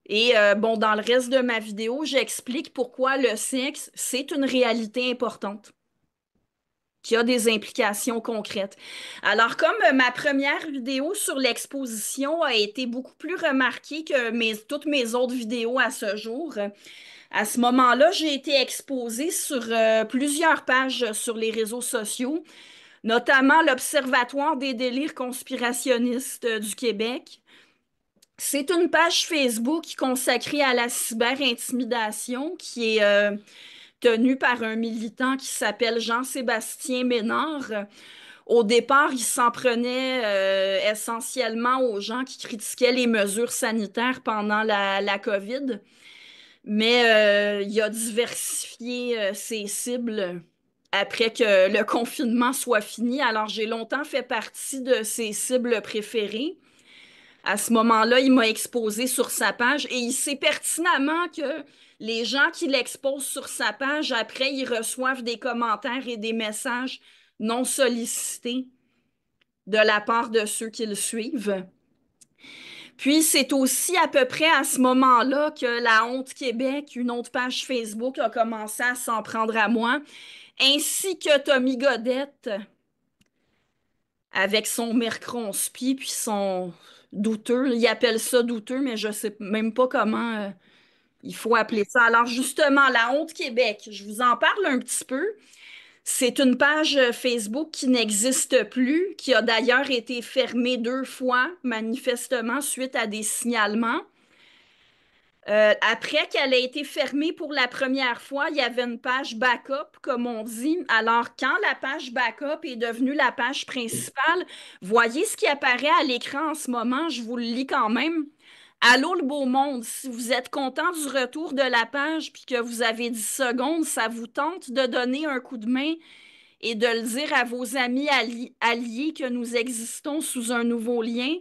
S2: Et bon, dans le reste de ma vidéo, j'explique pourquoi le sexe, c'est une réalité importante, qui a des implications concrètes. Alors, comme ma première vidéo sur l'exposition a été beaucoup plus remarquée que toutes mes autres vidéos à ce jour, à ce moment-là, j'ai été exposée sur plusieurs pages sur les réseaux sociaux, notamment l'Observatoire des délires conspirationnistes du Québec. C'est une page Facebook consacrée à la cyber-intimidation qui est tenue par un militant qui s'appelle Jean-Sébastien Ménard. Au départ, il s'en prenait essentiellement aux gens qui critiquaient les mesures sanitaires pendant la COVID, mais il a diversifié ses cibles après que le confinement soit fini. Alors, j'ai longtemps fait partie de ses cibles préférées. À ce moment-là, il m'a exposé sur sa page et il sait pertinemment que les gens qui l'exposent sur sa page, après, ils reçoivent des commentaires et des messages non sollicités de la part de ceux qui le suivent. Puis c'est aussi à peu près à ce moment-là que La Honte Québec, une autre page Facebook, a commencé à s'en prendre à moi, ainsi que Tommy Godette avec son mercronspi puis son douteux. Il appelle ça douteux, mais je sais même pas comment il faut appeler ça. Alors justement, La Honte Québec, je vous en parle un petit peu. C'est une page Facebook qui n'existe plus, qui a d'ailleurs été fermée 2 fois, manifestement, suite à des signalements. Après qu'elle ait été fermée pour la première fois, il y avait une page backup, comme on dit. Alors, quand la page backup est devenue la page principale, voyez ce qui apparaît à l'écran en ce moment, je vous le lis quand même. Allô le beau monde, si vous êtes content du retour de la page puis que vous avez 10 secondes, ça vous tente de donner un coup de main et de le dire à vos amis alliés que nous existons sous un nouveau lien.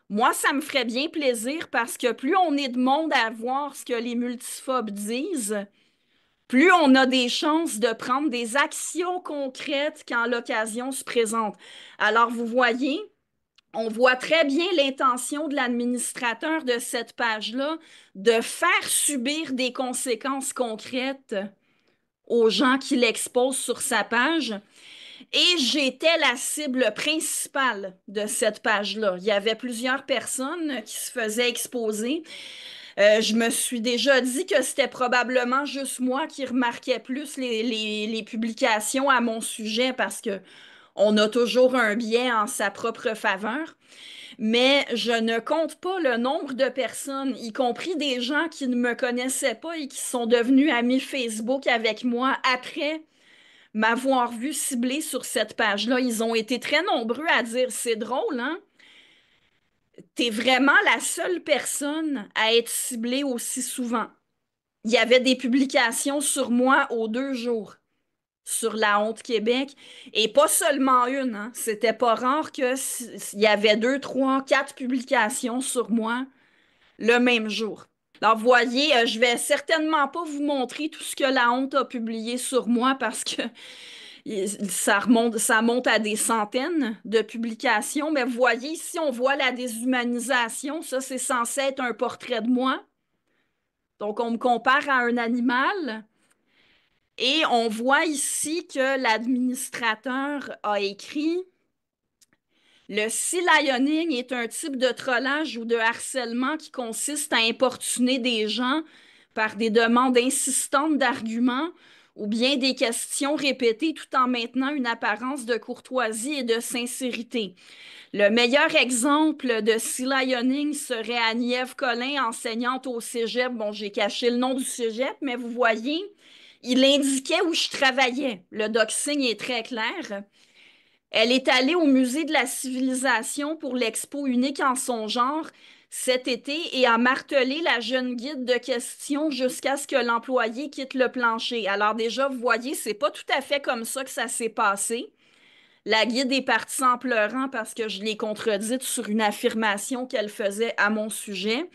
S2: Moi, ça me ferait bien plaisir parce que plus on est de monde à voir ce que les multiphobes disent, plus on a des chances de prendre des actions concrètes quand l'occasion se présente. Alors, vous voyez, on voit très bien l'intention de l'administrateur de cette page-là de faire subir des conséquences concrètes aux gens qui l'exposent sur sa page. Et j'étais la cible principale de cette page-là. Il y avait plusieurs personnes qui se faisaient exposer. Je me suis déjà dit que c'était probablement juste moi qui remarquais plus les publications à mon sujet parce que on a toujours un biais en sa propre faveur. Mais je ne compte pas le nombre de personnes, y compris des gens qui ne me connaissaient pas et qui sont devenus amis Facebook avec moi après m'avoir vu ciblé sur cette page-là. Ils ont été très nombreux à dire, c'est drôle, hein? T'es vraiment la seule personne à être ciblée aussi souvent. Il y avait des publications sur moi aux 2 jours sur la Honte Québec et pas seulement une, hein. C'était pas rare que il y avait 2, 3, 4 publications sur moi le même jour. Alors, voyez, je vais certainement pas vous montrer tout ce que la honte a publié sur moi parce que ça monte à des centaines de publications, mais vous voyez ici, on voit la déshumanisation. Ça, c'est censé être un portrait de moi. Donc, on me compare à un animal. Et on voit ici que l'administrateur a écrit: le sea-lioning est un type de trollage ou de harcèlement qui consiste à importuner des gens par des demandes insistantes d'arguments ou bien des questions répétées tout en maintenant une apparence de courtoisie et de sincérité. Le meilleur exemple de sea-lioning serait Annie-Ève Collin, enseignante au cégep. Bon, j'ai caché le nom du cégep, mais vous voyez, il indiquait où je travaillais. Le doxing est très clair. Elle est allée au Musée de la Civilisation pour l'expo unique en son genre cet été et a martelé la jeune guide de questions jusqu'à ce que l'employé quitte le plancher. Alors déjà, vous voyez, c'est pas tout à fait comme ça que ça s'est passé. La guide est partie en pleurant parce que je l'ai contredite sur une affirmation qu'elle faisait à mon sujet.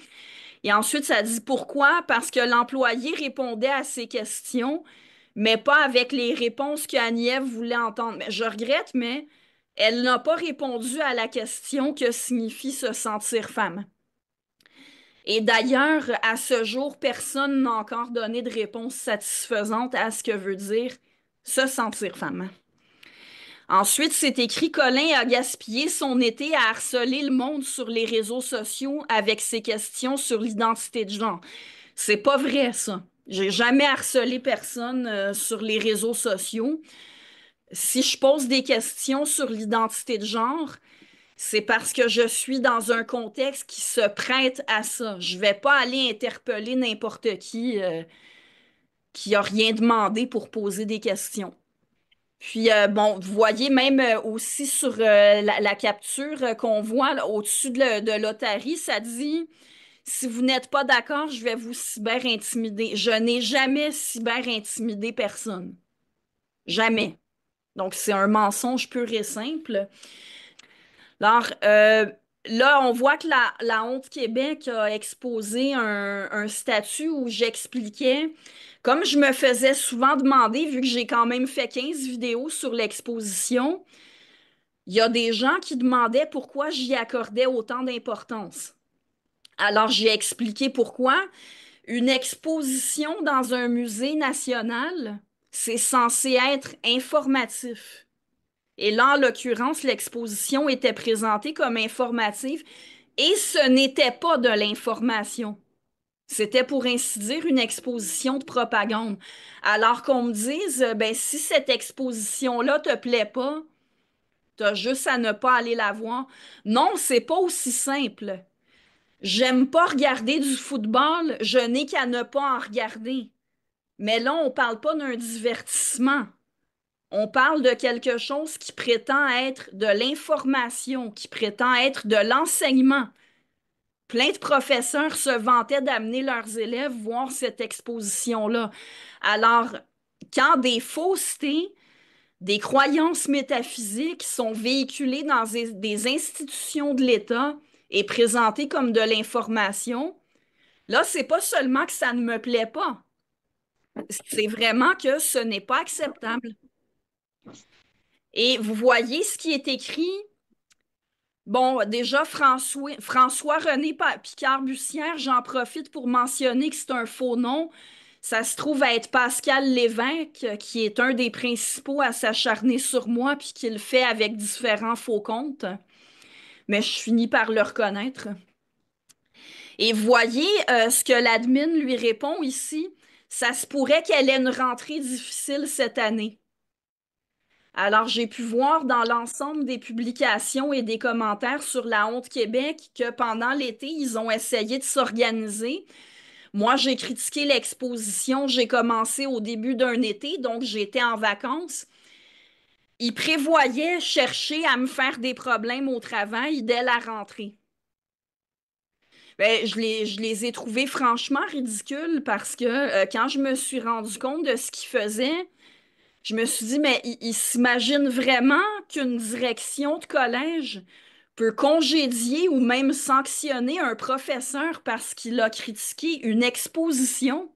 S2: Et ensuite, ça dit pourquoi? Parce que l'employé répondait à ses questions, mais pas avec les réponses que Agnès voulait entendre. Mais je regrette, mais elle n'a pas répondu à la question que signifie se sentir femme. Et d'ailleurs, à ce jour, personne n'a encore donné de réponse satisfaisante à ce que veut dire se sentir femme. Ensuite, c'est écrit: Colin a gaspillé son été à harceler le monde sur les réseaux sociaux avec ses questions sur l'identité de genre. C'est pas vrai, ça. J'ai jamais harcelé personne sur les réseaux sociaux. Si je pose des questions sur l'identité de genre, c'est parce que je suis dans un contexte qui se prête à ça. Je vais pas aller interpeller n'importe qui a rien demandé pour poser des questions. Puis, bon, vous voyez même aussi sur la capture qu'on voit là, au-dessus de l'Otari, ça dit: si vous n'êtes pas d'accord, je vais vous cyber-intimider. Je n'ai jamais cyber-intimidé personne. Jamais. Donc, c'est un mensonge pur et simple. Alors, là, on voit que la Honte Québec a exposé un statut où j'expliquais, comme je me faisais souvent demander, vu que j'ai quand même fait 15 vidéos sur l'exposition, il y a des gens qui demandaient pourquoi j'y accordais autant d'importance. Alors, j'ai expliqué pourquoi. Une exposition dans un musée national, c'est censé être informatif. Et là, en l'occurrence, l'exposition était présentée comme informative et ce n'était pas de l'information. C'était pour ainsi dire une exposition de propagande. Alors qu'on me dise, ben, si cette exposition-là te plaît pas, t'as juste à ne pas aller la voir. Non, c'est pas aussi simple. J'aime pas regarder du football, je n'ai qu'à ne pas en regarder. Mais là, on parle pas d'un divertissement. On parle de quelque chose qui prétend être de l'information, qui prétend être de l'enseignement. Plein de professeurs se vantaient d'amener leurs élèves voir cette exposition-là. Alors, quand des faussetés, des croyances métaphysiques sont véhiculées dans des institutions de l'État et présentées comme de l'information, là, c'est pas seulement que ça ne me plaît pas, c'est vraiment que ce n'est pas acceptable. Et vous voyez ce qui est écrit. Bon, déjà, François-René Picard-Bussière, j'en profite pour mentionner que c'est un faux nom. Ça se trouve à être Pascal Lévesque, qui est un des principaux à s'acharner sur moi, puis qui le fait avec différents faux comptes. Mais je finis par le reconnaître. Et voyez ce que l'admin lui répond ici. Ça se pourrait qu'elle ait une rentrée difficile cette année. Alors, j'ai pu voir dans l'ensemble des publications et des commentaires sur la Honte Québec que pendant l'été, ils ont essayé de s'organiser. Moi, j'ai critiqué l'exposition. J'ai commencé au début d'un été, donc j'étais en vacances. Ils prévoyaient chercher à me faire des problèmes au travail dès la rentrée. Ben, je les ai trouvés franchement ridicules parce que quand je me suis rendu compte de ce qu'ils faisaient, je me suis dit, mais ils s'imaginent vraiment qu'une direction de collège peut congédier ou même sanctionner un professeur parce qu'il a critiqué une exposition.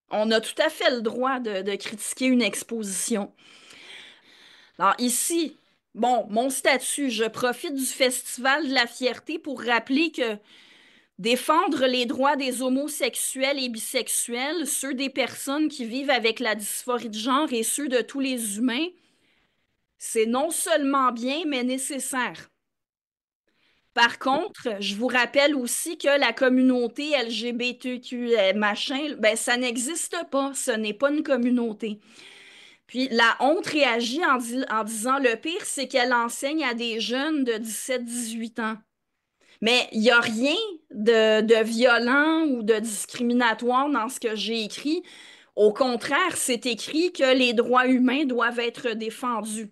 S2: On a tout à fait le droit de critiquer une exposition. Alors ici, bon, mon statut, je profite du Festival de la fierté pour rappeler que défendre les droits des homosexuels et bisexuels, ceux des personnes qui vivent avec la dysphorie de genre et ceux de tous les humains, c'est non seulement bien, mais nécessaire. Par contre, je vous rappelle aussi que la communauté LGBTQ, machin, ben, ça n'existe pas. Ce n'est pas une communauté. Puis la honte réagit en disant le pire, c'est qu'elle enseigne à des jeunes de 17-18 ans. Mais il n'y a rien de violent ou de discriminatoire dans ce que j'ai écrit. Au contraire, c'est écrit que les droits humains doivent être défendus.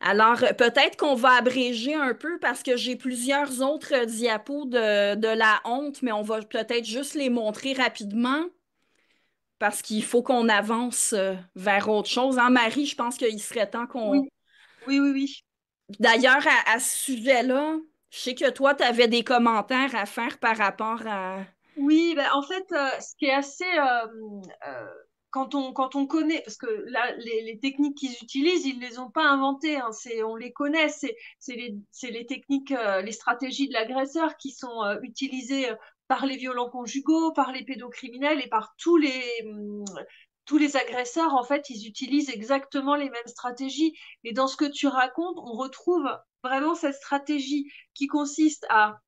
S2: Alors, peut-être qu'on va abréger un peu parce que j'ai plusieurs autres diapos de la honte, mais on va peut-être juste les montrer rapidement parce qu'il faut qu'on avance vers autre chose. Hein, Marie, je pense qu'il serait temps qu'on...
S1: Oui, oui, oui, oui.
S2: D'ailleurs, à ce sujet-là, je sais que toi, tu avais des commentaires à faire par rapport à...
S1: Oui, ben, en fait, ce qui est assez euh, quand on connaît, parce que là, les techniques qu'ils utilisent, ils les ont pas inventées, hein, on les connaît, c'est les techniques, les stratégies de l'agresseur qui sont utilisées par les violents conjugaux, par les pédocriminels et par tous les agresseurs. En fait, ils utilisent exactement les mêmes stratégies. Et dans ce que tu racontes, on retrouve vraiment cette stratégie qui consiste à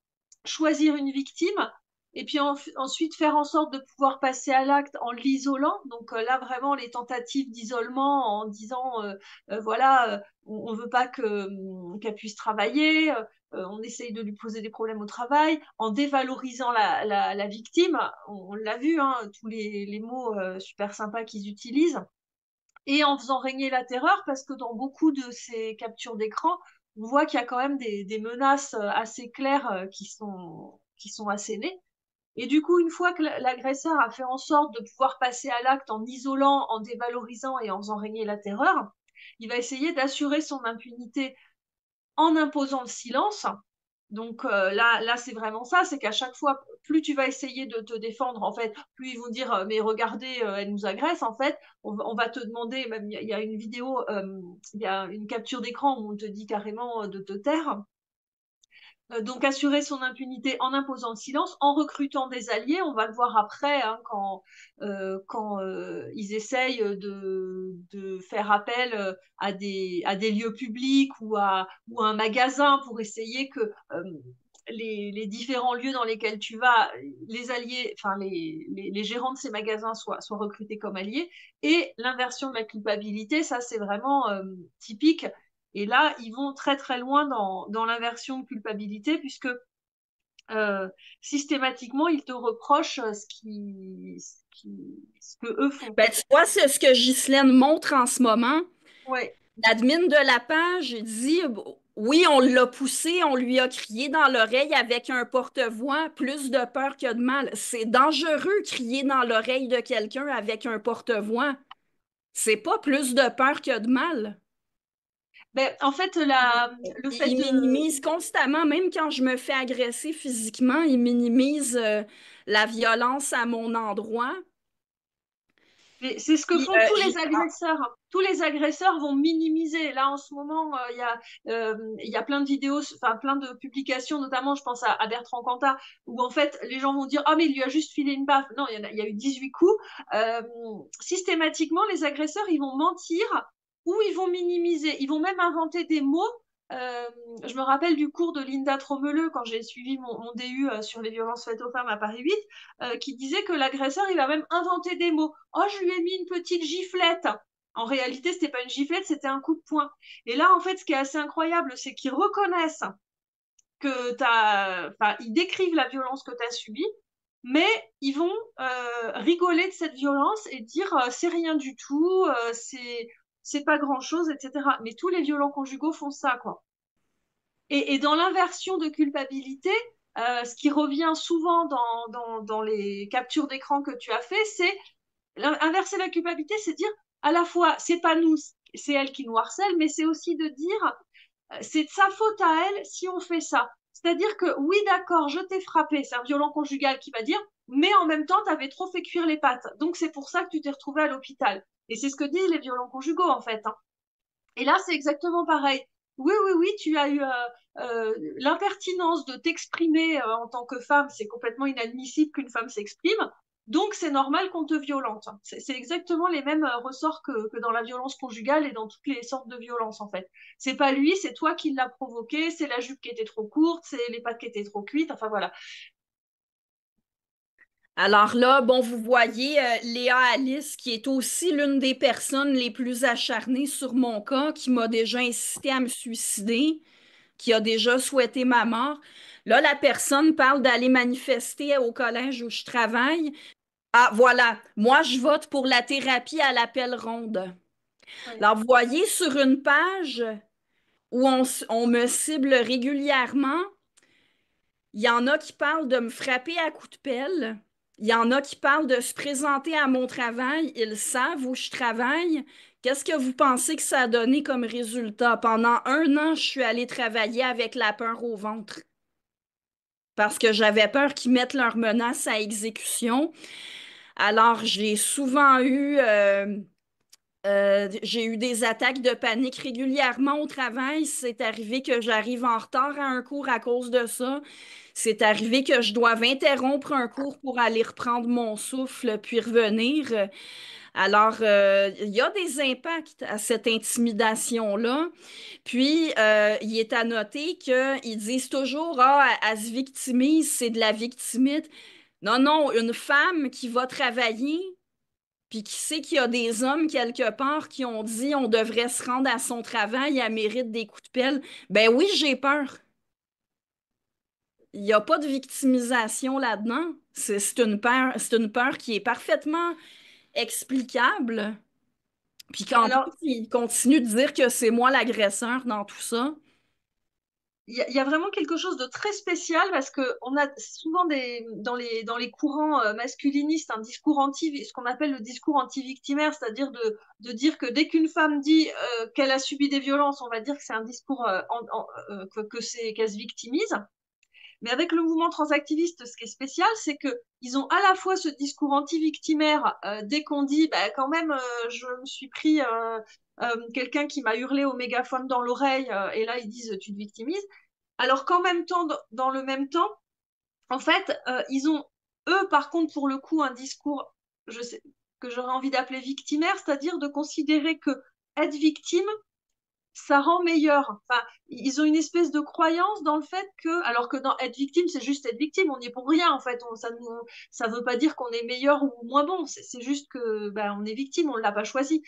S1: choisir une victime et puis ensuite faire en sorte de pouvoir passer à l'acte en l'isolant. Donc là, vraiment, les tentatives d'isolement en disant, voilà, on ne veut pas qu'elle puisse travailler, on essaye de lui poser des problèmes au travail, en dévalorisant la victime. On l'a vu, hein, tous les mots super sympas qu'ils utilisent et en faisant régner la terreur, parce que dans beaucoup de ces captures d'écran, on voit qu'il y a quand même des menaces assez claires qui sont assénées. Et du coup, une fois que l'agresseur a fait en sorte de pouvoir passer à l'acte en isolant, en dévalorisant et en faisant régner la terreur, il va essayer d'assurer son impunité en imposant le silence. Donc là c'est vraiment ça, c'est qu'à chaque fois, plus tu vas essayer de te défendre, en fait, plus ils vont dire, mais regardez, elle nous agresse, en fait, on va te demander, même il y a une vidéo, il y a une capture d'écran où on te dit carrément de te taire. Donc assurer son impunité en imposant le silence, en recrutant des alliés. On va le voir après, hein, quand ils essayent de faire appel à des lieux publics ou à un magasin pour essayer que les différents lieux dans lesquels tu vas, les alliés, enfin les gérants de ces magasins soient recrutés comme alliés. Et l'inversion de la culpabilité, ça c'est vraiment typique. Et là, ils vont très très loin dans l'inversion de culpabilité, puisque systématiquement, ils te reprochent ce que eux font.
S2: Ben, tu vois, c'est ce que Ghislaine montre en ce moment.
S1: Ouais.
S2: L'admin de la page dit, oui, on l'a poussé, on lui a crié dans l'oreille avec un porte-voix, plus de peur que de mal. C'est dangereux crier dans l'oreille de quelqu'un avec un porte-voix. C'est pas plus de peur que de mal.
S1: Ben, en fait, le fait
S2: Il
S1: de...
S2: minimise constamment, même quand je me fais agresser physiquement, il minimise la violence à mon endroit.
S1: Mais c'est ce que
S2: Puis,
S1: font tous les agresseurs, hein. Tous les agresseurs vont minimiser. Là, en ce moment, il y a plein de vidéos, enfin plein de publications, notamment, je pense à Bertrand Cantat, où en fait, les gens vont dire, ah, mais il lui a juste filé une baffe. Non, il y a eu 18 coups. Euh, Systématiquement, les agresseurs, ils vont mentir ou ils vont minimiser. Ils vont même inventer des mots. Euh, je me rappelle du cours de Linda Tromeleux quand j'ai suivi mon DU sur les violences faites aux femmes à Paris 8, qui disait que l'agresseur, il va même inventer des mots. Oh, je lui ai mis une petite giflette. En réalité, c'était pas une giflette, c'était un coup de poing. Et là, en fait, ce qui est assez incroyable, c'est qu'ils reconnaissent que enfin, ils décrivent la violence que tu as subie, mais ils vont rigoler de cette violence et dire c'est rien du tout, c'est pas grand chose, etc. Mais tous les violents conjugaux font ça, quoi. Et dans l'inversion de culpabilité, ce qui revient souvent dans les captures d'écran que tu as fait, c'est inverser la culpabilité, c'est dire à la fois c'est pas nous, c'est elle qui nous harcèle, mais c'est aussi de dire c'est de sa faute à elle si on fait ça. C'est-à-dire que oui, d'accord, je t'ai frappé, c'est un violent conjugal qui va dire, mais en même temps, tu avais trop fait cuire les pattes. Donc c'est pour ça que tu t'es retrouvé à l'hôpital. Et c'est ce que disent les violents conjugaux, en fait, hein. Et là, c'est exactement pareil. Oui, oui, oui, tu as eu l'impertinence de t'exprimer en tant que femme. C'est complètement inadmissible qu'une femme s'exprime. Donc, c'est normal qu'on te violente. C'est exactement les mêmes ressorts que dans la violence conjugale et dans toutes les sortes de violences, en fait. C'est pas lui, c'est toi qui l'as provoqué, c'est la jupe qui était trop courte, c'est les pattes qui étaient trop cuites, enfin voilà.
S2: alors là, bon, vous voyez Léa Alice, qui est aussi l'une des personnes les plus acharnées sur mon cas, qui m'a déjà incité à me suicider, qui a déjà souhaité ma mort. Là, la personne parle d'aller manifester au collège où je travaille. Ah, voilà, moi, je vote pour la thérapie à l'appel ronde.
S1: Ouais.
S2: Alors, vous voyez sur une page où on me cible régulièrement, il y en a qui parlent de me frapper à coups de pelle. Il y en a qui parlent de se présenter à mon travail. Ils savent où je travaille. Qu'est-ce que vous pensez que ça a donné comme résultat? Pendant 1 an, je suis allée travailler avec la peur au ventre parce que j'avais peur qu'ils mettent leurs menaces à exécution. Alors, j'ai eu des attaques de panique régulièrement au travail. C'est arrivé que j'arrive en retard à un cours à cause de ça. C'est arrivé que je doive interrompre un cours pour aller reprendre mon souffle puis revenir. Alors, il y a des impacts à cette intimidation-là. Puis, il est à noter qu'ils disent toujours, ah, elle se victimise, c'est de la victimite. Non, non, une femme qui va travailler puis qui sait qu'il y a des hommes quelque part qui ont dit on devrait se rendre à son travail, elle mérite des coups de pelle. Ben oui, j'ai peur. Il n'y a pas de victimisation là-dedans. C'est une peur qui est parfaitement explicable. Puis qu'en plus,
S1: Alors,
S2: il continue de dire que c'est moi l'agresseur dans tout ça.
S1: il y a vraiment quelque chose de très spécial parce que on a souvent dans les courants masculinistes un discours ce qu'on appelle le discours anti-victimaire, c'est-à-dire de dire que dès qu'une femme dit qu'elle a subi des violences, on va dire que c'est un discours qu'elle se victimise. Mais avec le mouvement transactiviste, ce qui est spécial, c'est que ils ont à la fois ce discours anti-victimaire dès qu'on dit, bah, quand même, je me suis pris quelqu'un qui m'a hurlé au mégaphone dans l'oreille, et là ils disent, tu te victimises. Alors qu'en même temps, dans le même temps, en fait, ils ont, eux, par contre, pour le coup, un discours, je sais, que j'aurais envie d'appeler victimaire, c'est-à-dire de considérer que être victime, ça rend meilleur. Enfin, ils ont une espèce de croyance dans le fait que, alors que dans être victime, c'est juste être victime, on n'y est pour rien en fait. Ça veut pas dire qu'on est meilleur ou moins bon. C'est juste que ben, on est victime, on ne l'a pas choisi.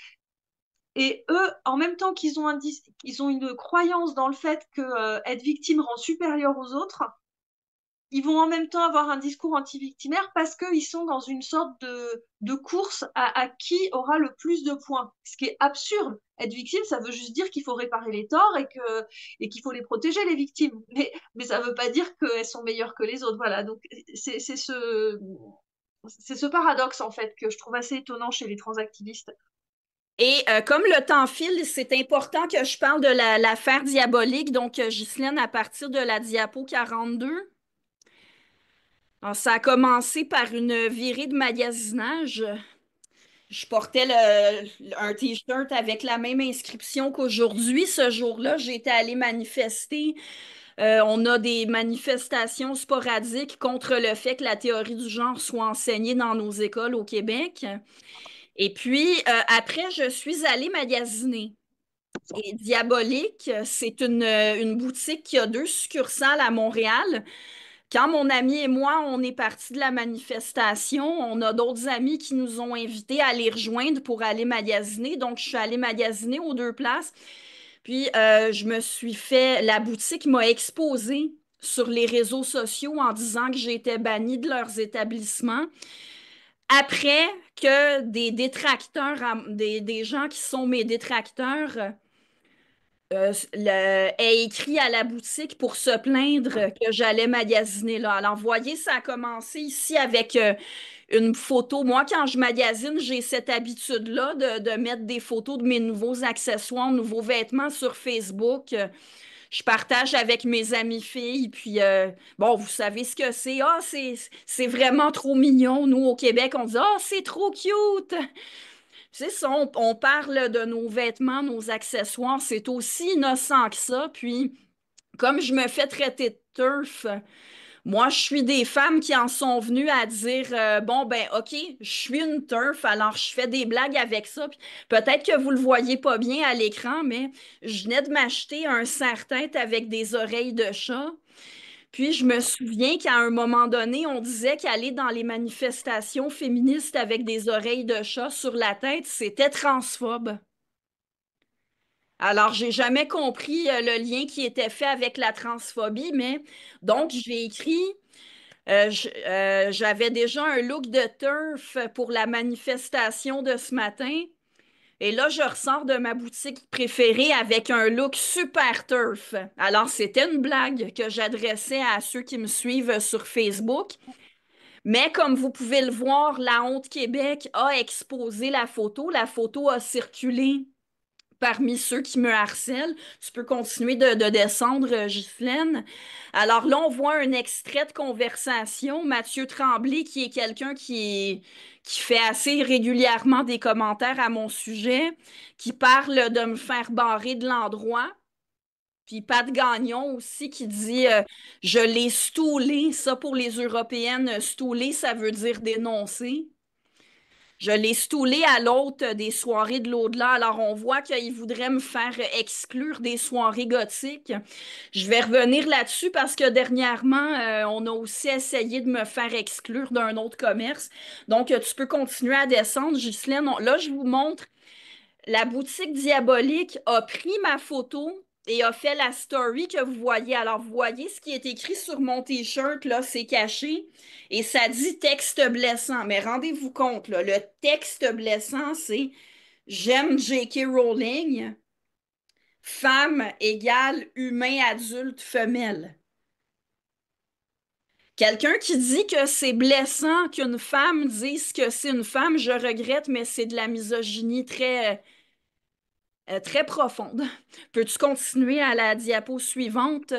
S1: Et eux, en même temps qu'ils ont, ils ont une croyance dans le fait que être victime rend supérieur aux autres, ils vont en même temps avoir un discours anti-victimaire parce qu'ils sont dans une sorte de course à qui aura le plus de points. Ce qui est absurde. Être victime, ça veut juste dire qu'il faut réparer les torts et qu'il faut les protéger, les victimes. Mais ça ne veut pas dire qu'elles sont meilleures que les autres. Voilà. Donc, c'est ce paradoxe, en fait, que je trouve assez étonnant chez les transactivistes.
S2: Et comme le temps file, c'est important que je parle de l'affaire diabolique. Donc, Ghislaine, à partir de la diapo 42. Alors, ça a commencé par une virée de magasinage. Je portais un t-shirt avec la même inscription qu'aujourd'hui. Ce jour-là, j'étais allée manifester. On a des manifestations sporadiques contre le fait que la théorie du genre soit enseignée dans nos écoles au Québec. Et puis, après, je suis allée magasiner. Et Diabolique, c'est une boutique qui a deux succursales à Montréal. Quand mon ami et moi, on est partis de la manifestation, on a d'autres amis qui nous ont invités à les rejoindre pour aller magasiner. Donc, je suis allée magasiner aux deux places. Puis, je me suis fait, la boutique m'a exposé sur les réseaux sociaux en disant que j'étais bannie de leurs établissements. Après que des détracteurs, des gens qui sont mes détracteurs, ait écrit à la boutique pour se plaindre que j'allais magasiner là. Alors, voyez, ça a commencé ici avec une photo. Moi, quand je magasine, j'ai cette habitude-là de mettre des photos de mes nouveaux accessoires, nouveaux vêtements sur Facebook. Je partage avec mes amies filles, puis bon, vous savez ce que c'est. Ah, c'est vraiment trop mignon. Nous, au Québec, on dit, ah, c'est trop cute. C'est ça, on parle de nos vêtements, nos accessoires, c'est aussi innocent que ça. Puis, comme je me fais traiter de turf, moi, je suis des femmes qui en sont venues à dire, bon, ben, OK, je suis une turf, alors je fais des blagues avec ça. Puis peut-être que vous le voyez pas bien à l'écran, mais je venais de m'acheter un serre-tête avec des oreilles de chat. Puis je me souviens qu'à un moment donné, on disait qu'aller dans les manifestations féministes avec des oreilles de chat sur la tête, c'était transphobe. Alors, j'ai jamais compris le lien qui était fait avec la transphobie, mais donc j'ai écrit, j'avais déjà un look de turf pour la manifestation de ce matin, et là, je ressors de ma boutique préférée avec un look super turf. Alors, c'était une blague que j'adressais à ceux qui me suivent sur Facebook. Mais comme vous pouvez le voir, La Honte Québec a exposé la photo. La photo a circulé parmi ceux qui me harcèlent. Tu peux continuer de descendre, Ghislaine. Alors là, on voit un extrait de conversation. Mathieu Tremblay, qui est quelqu'un qui fait assez régulièrement des commentaires à mon sujet, qui parle de me faire barrer de l'endroit. Puis Pat Gagnon aussi qui dit je l'ai stoulé. Ça, pour les Européennes, stouler, ça veut dire dénoncer. Je l'ai stoulé à l'hôte des soirées de l'au-delà. Alors, on voit qu'il voudrait me faire exclure des soirées gothiques. Je vais revenir là-dessus parce que dernièrement, on a aussi essayé de me faire exclure d'un autre commerce. Donc, tu peux continuer à descendre, Ghislaine. Là, je vous montre. La boutique diabolique a pris ma photo et a fait la story que vous voyez. Alors, vous voyez ce qui est écrit sur mon t-shirt, là, c'est caché. Et ça dit texte blessant. Mais rendez-vous compte, là, le texte blessant, c'est J'aime J.K. Rowling, femme égale humain adulte femelle. Quelqu'un qui dit que c'est blessant qu'une femme dise que c'est une femme, je regrette, mais c'est de la misogynie très profonde. Peux-tu continuer à la diapo suivante?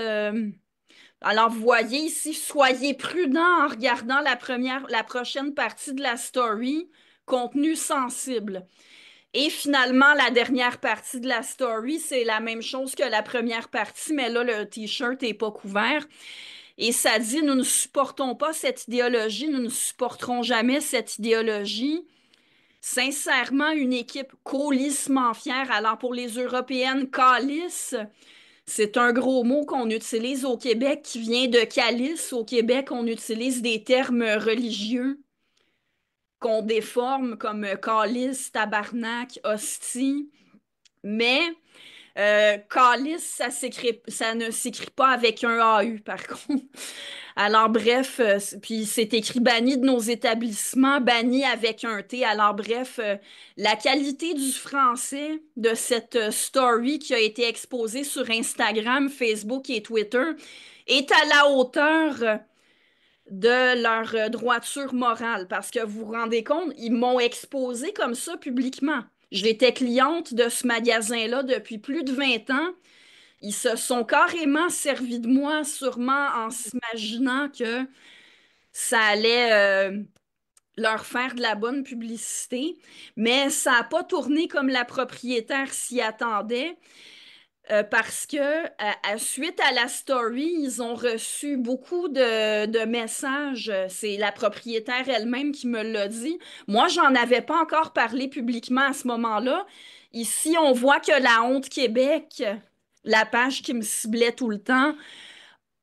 S2: Alors, vous voyez ici, soyez prudent en regardant la prochaine partie de la story, contenu sensible. Et finalement, la dernière partie de la story, c'est la même chose que la première partie, mais là, le t-shirt n'est pas couvert. Et ça dit, nous ne supportons pas cette idéologie, nous ne supporterons jamais cette idéologie. Sincèrement, une équipe colissement fière. Alors, pour les Européennes, calice, c'est un gros mot qu'on utilise au Québec qui vient de calice. Au Québec, on utilise des termes religieux qu'on déforme comme calice, tabarnak, hostie. Mais Calice, ça ne s'écrit pas avec un AU, par contre. Alors, bref, puis c'est écrit banni de nos établissements, banni avec un T. Alors, bref, la qualité du français de cette story qui a été exposée sur Instagram, Facebook et Twitter est à la hauteur de leur droiture morale. Parce que vous vous rendez compte, ils m'ont exposé comme ça publiquement. J'étais cliente de ce magasin-là depuis plus de 20 ans. Ils se sont carrément servis de moi, sûrement en s'imaginant que ça allait leur faire de la bonne publicité, mais ça n'a pas tourné comme la propriétaire s'y attendait. Parce que suite à la story, ils ont reçu beaucoup de messages. C'est la propriétaire elle-même qui me l'a dit. Moi, j'en avais pas encore parlé publiquement à ce moment-là. Ici, on voit que la Honte Québec, la page qui me ciblait tout le temps,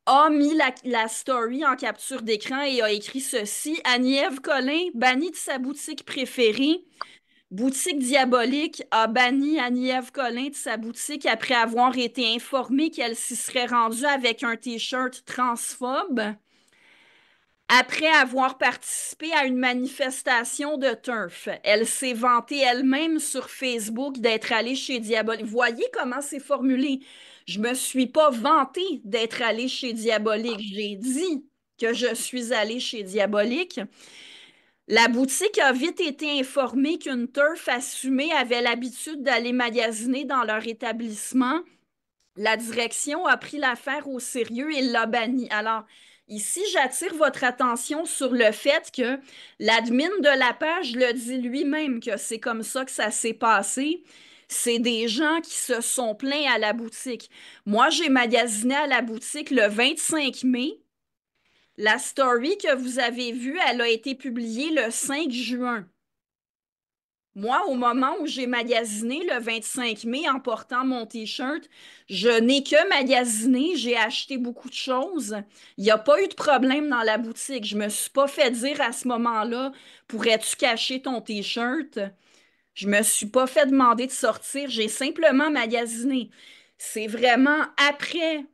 S2: a mis la story en capture d'écran et a écrit ceci. Annie-Ève Collin, bannie de sa boutique préférée. Boutique Diabolique a banni Annie-Ève Collin de sa boutique après avoir été informée qu'elle s'y serait rendue avec un t-shirt transphobe après avoir participé à une manifestation de turf. Elle s'est vantée elle-même sur Facebook d'être allée chez Diabolique. Voyez comment c'est formulé. Je me suis pas vantée d'être allée chez Diabolique. J'ai dit que je suis allée chez Diabolique. La boutique a vite été informée qu'une turf assumée avait l'habitude d'aller magasiner dans leur établissement. La direction a pris l'affaire au sérieux et l'a banni. Alors, ici, j'attire votre attention sur le fait que l'admin de la page le dit lui-même que c'est comme ça que ça s'est passé. C'est des gens qui se sont plaints à la boutique. Moi, j'ai magasiné à la boutique le 25 mai. La story que vous avez vue, elle a été publiée le 5 juin. Moi, au moment où j'ai magasiné le 25 mai en portant mon t-shirt, je n'ai que magasiné, j'ai acheté beaucoup de choses. Il n'y a pas eu de problème dans la boutique. Je me suis pas fait dire à ce moment-là, pourrais-tu cacher ton t-shirt? Je me suis pas fait demander de sortir, j'ai simplement magasiné. C'est vraiment après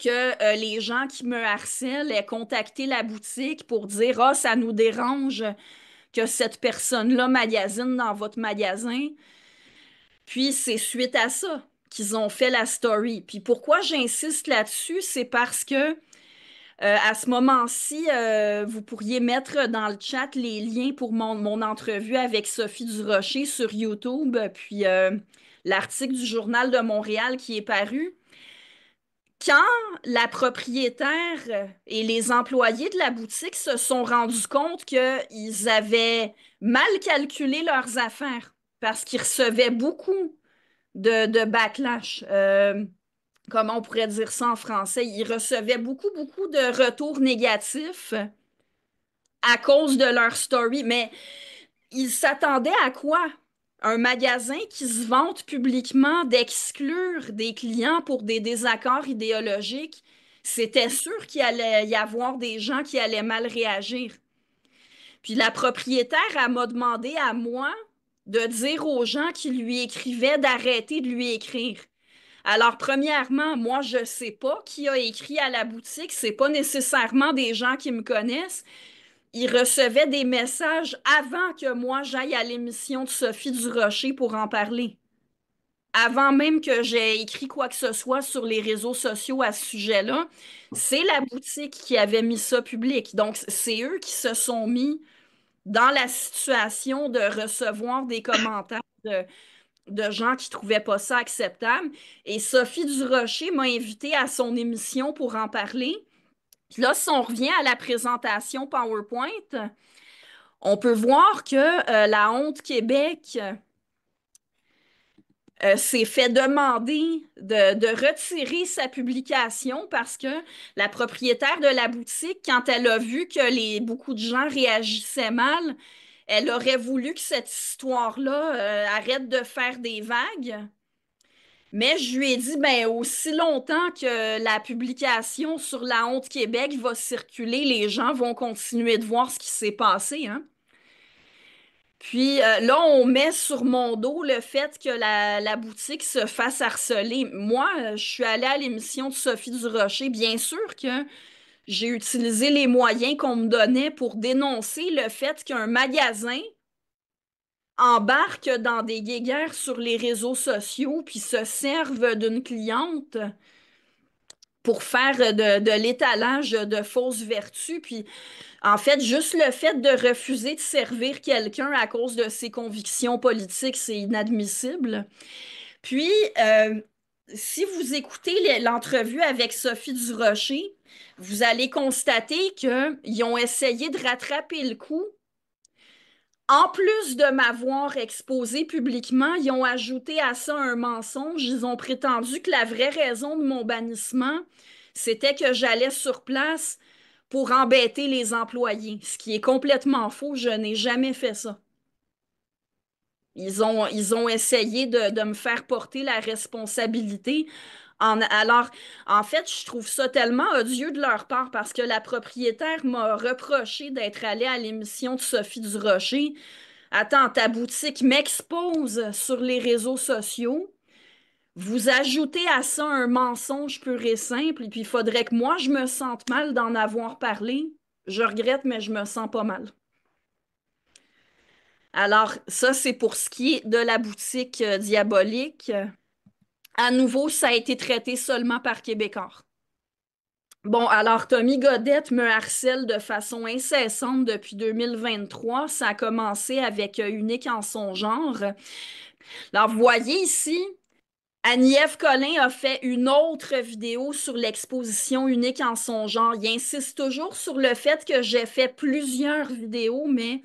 S2: que les gens qui me harcèlent aient contacté la boutique pour dire, ah, ça nous dérange que cette personne-là magasine dans votre magasin. Puis c'est suite à ça qu'ils ont fait la story. Puis pourquoi j'insiste là-dessus, c'est parce que à ce moment-ci, vous pourriez mettre dans le chat les liens pour mon entrevue avec Sophie Durocher sur YouTube, puis l'article du Journal de Montréal qui est paru. Quand la propriétaire et les employés de la boutique se sont rendus compte qu'ils avaient mal calculé leurs affaires parce qu'ils recevaient beaucoup de backlash. Comment on pourrait dire ça en français? Ils recevaient beaucoup, beaucoup de retours négatifs à cause de leur story. Mais ils s'attendaient à quoi? Un magasin qui se vante publiquement d'exclure des clients pour des désaccords idéologiques, c'était sûr qu'il allait y avoir des gens qui allaient mal réagir. Puis la propriétaire, elle m'a demandé à moi de dire aux gens qui lui écrivaient d'arrêter de lui écrire. Alors, premièrement, moi, je sais pas qui a écrit à la boutique. C'est pas nécessairement des gens qui me connaissent. Ils recevaient des messages avant que moi j'aille à l'émission de Sophie Durocher pour en parler. Avant même que j'ai écrit quoi que ce soit sur les réseaux sociaux à ce sujet-là, c'est la boutique qui avait mis ça public. Donc, c'est eux qui se sont mis dans la situation de recevoir des commentaires de gens qui trouvaient pas ça acceptable. Et Sophie Durocher m'a invité à son émission pour en parler. Puis là, si on revient à la présentation PowerPoint, on peut voir que la Honte Québec s'est fait demander de retirer sa publication parce que la propriétaire de la boutique, quand elle a vu que beaucoup de gens réagissaient mal, elle aurait voulu que cette histoire-là arrête de faire des vagues. Mais je lui ai dit, ben, aussi longtemps que la publication sur la Honte Québec va circuler, les gens vont continuer de voir ce qui s'est passé, hein. Puis là, on met sur mon dos le fait que la boutique se fasse harceler. Moi, je suis allée à l'émission de Sophie Durocher. Bien sûr que j'ai utilisé les moyens qu'on me donnait pour dénoncer le fait qu'un magasin embarque dans des guéguerres sur les réseaux sociaux puis se serve d'une cliente pour faire de l'étalage de fausses vertus. Puis en fait, juste le fait de refuser de servir quelqu'un à cause de ses convictions politiques, c'est inadmissible. Puis, si vous écoutez l'entrevue avec Sophie Durocher, vous allez constater qu'ils ont essayé de rattraper le coup. En plus de m'avoir exposé publiquement, ils ont ajouté à ça un mensonge. Ils ont prétendu que la vraie raison de mon bannissement, c'était que j'allais sur place pour embêter les employés, ce qui est complètement faux. Je n'ai jamais fait ça. Ils ont essayé de me faire porter la responsabilité. Alors, en fait, je trouve ça tellement odieux de leur part parce que la propriétaire m'a reproché d'être allée à l'émission de Sophie Durocher. Attends, ta boutique m'expose sur les réseaux sociaux. Vous ajoutez à ça un mensonge pur et simple, et puis il faudrait que moi, je me sente mal d'en avoir parlé. Je regrette, mais je me sens pas mal. Alors, ça, c'est pour ce qui est de la boutique diabolique. À nouveau, ça a été traité seulement par Québécois. Bon, alors Tommy Godette me harcèle de façon incessante depuis 2023. Ça a commencé avec Unique en son genre. Alors, vous voyez ici, Annie-Ève Collin a fait une autre vidéo sur l'exposition unique en son genre. Il insiste toujours sur le fait que j'ai fait plusieurs vidéos, mais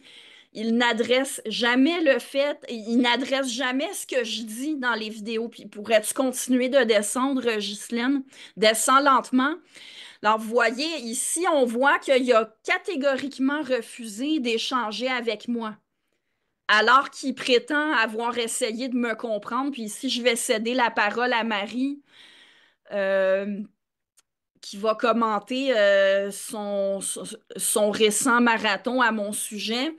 S2: il n'adresse jamais le fait, il n'adresse jamais ce que je dis dans les vidéos. Puis pourrais-tu continuer de descendre, Ghislaine? Descends lentement. Alors, vous voyez, ici, on voit qu'il a catégoriquement refusé d'échanger avec moi alors qu'il prétend avoir essayé de me comprendre. Puis ici, je vais céder la parole à Marie, euh, qui va commenter son récent marathon à mon sujet.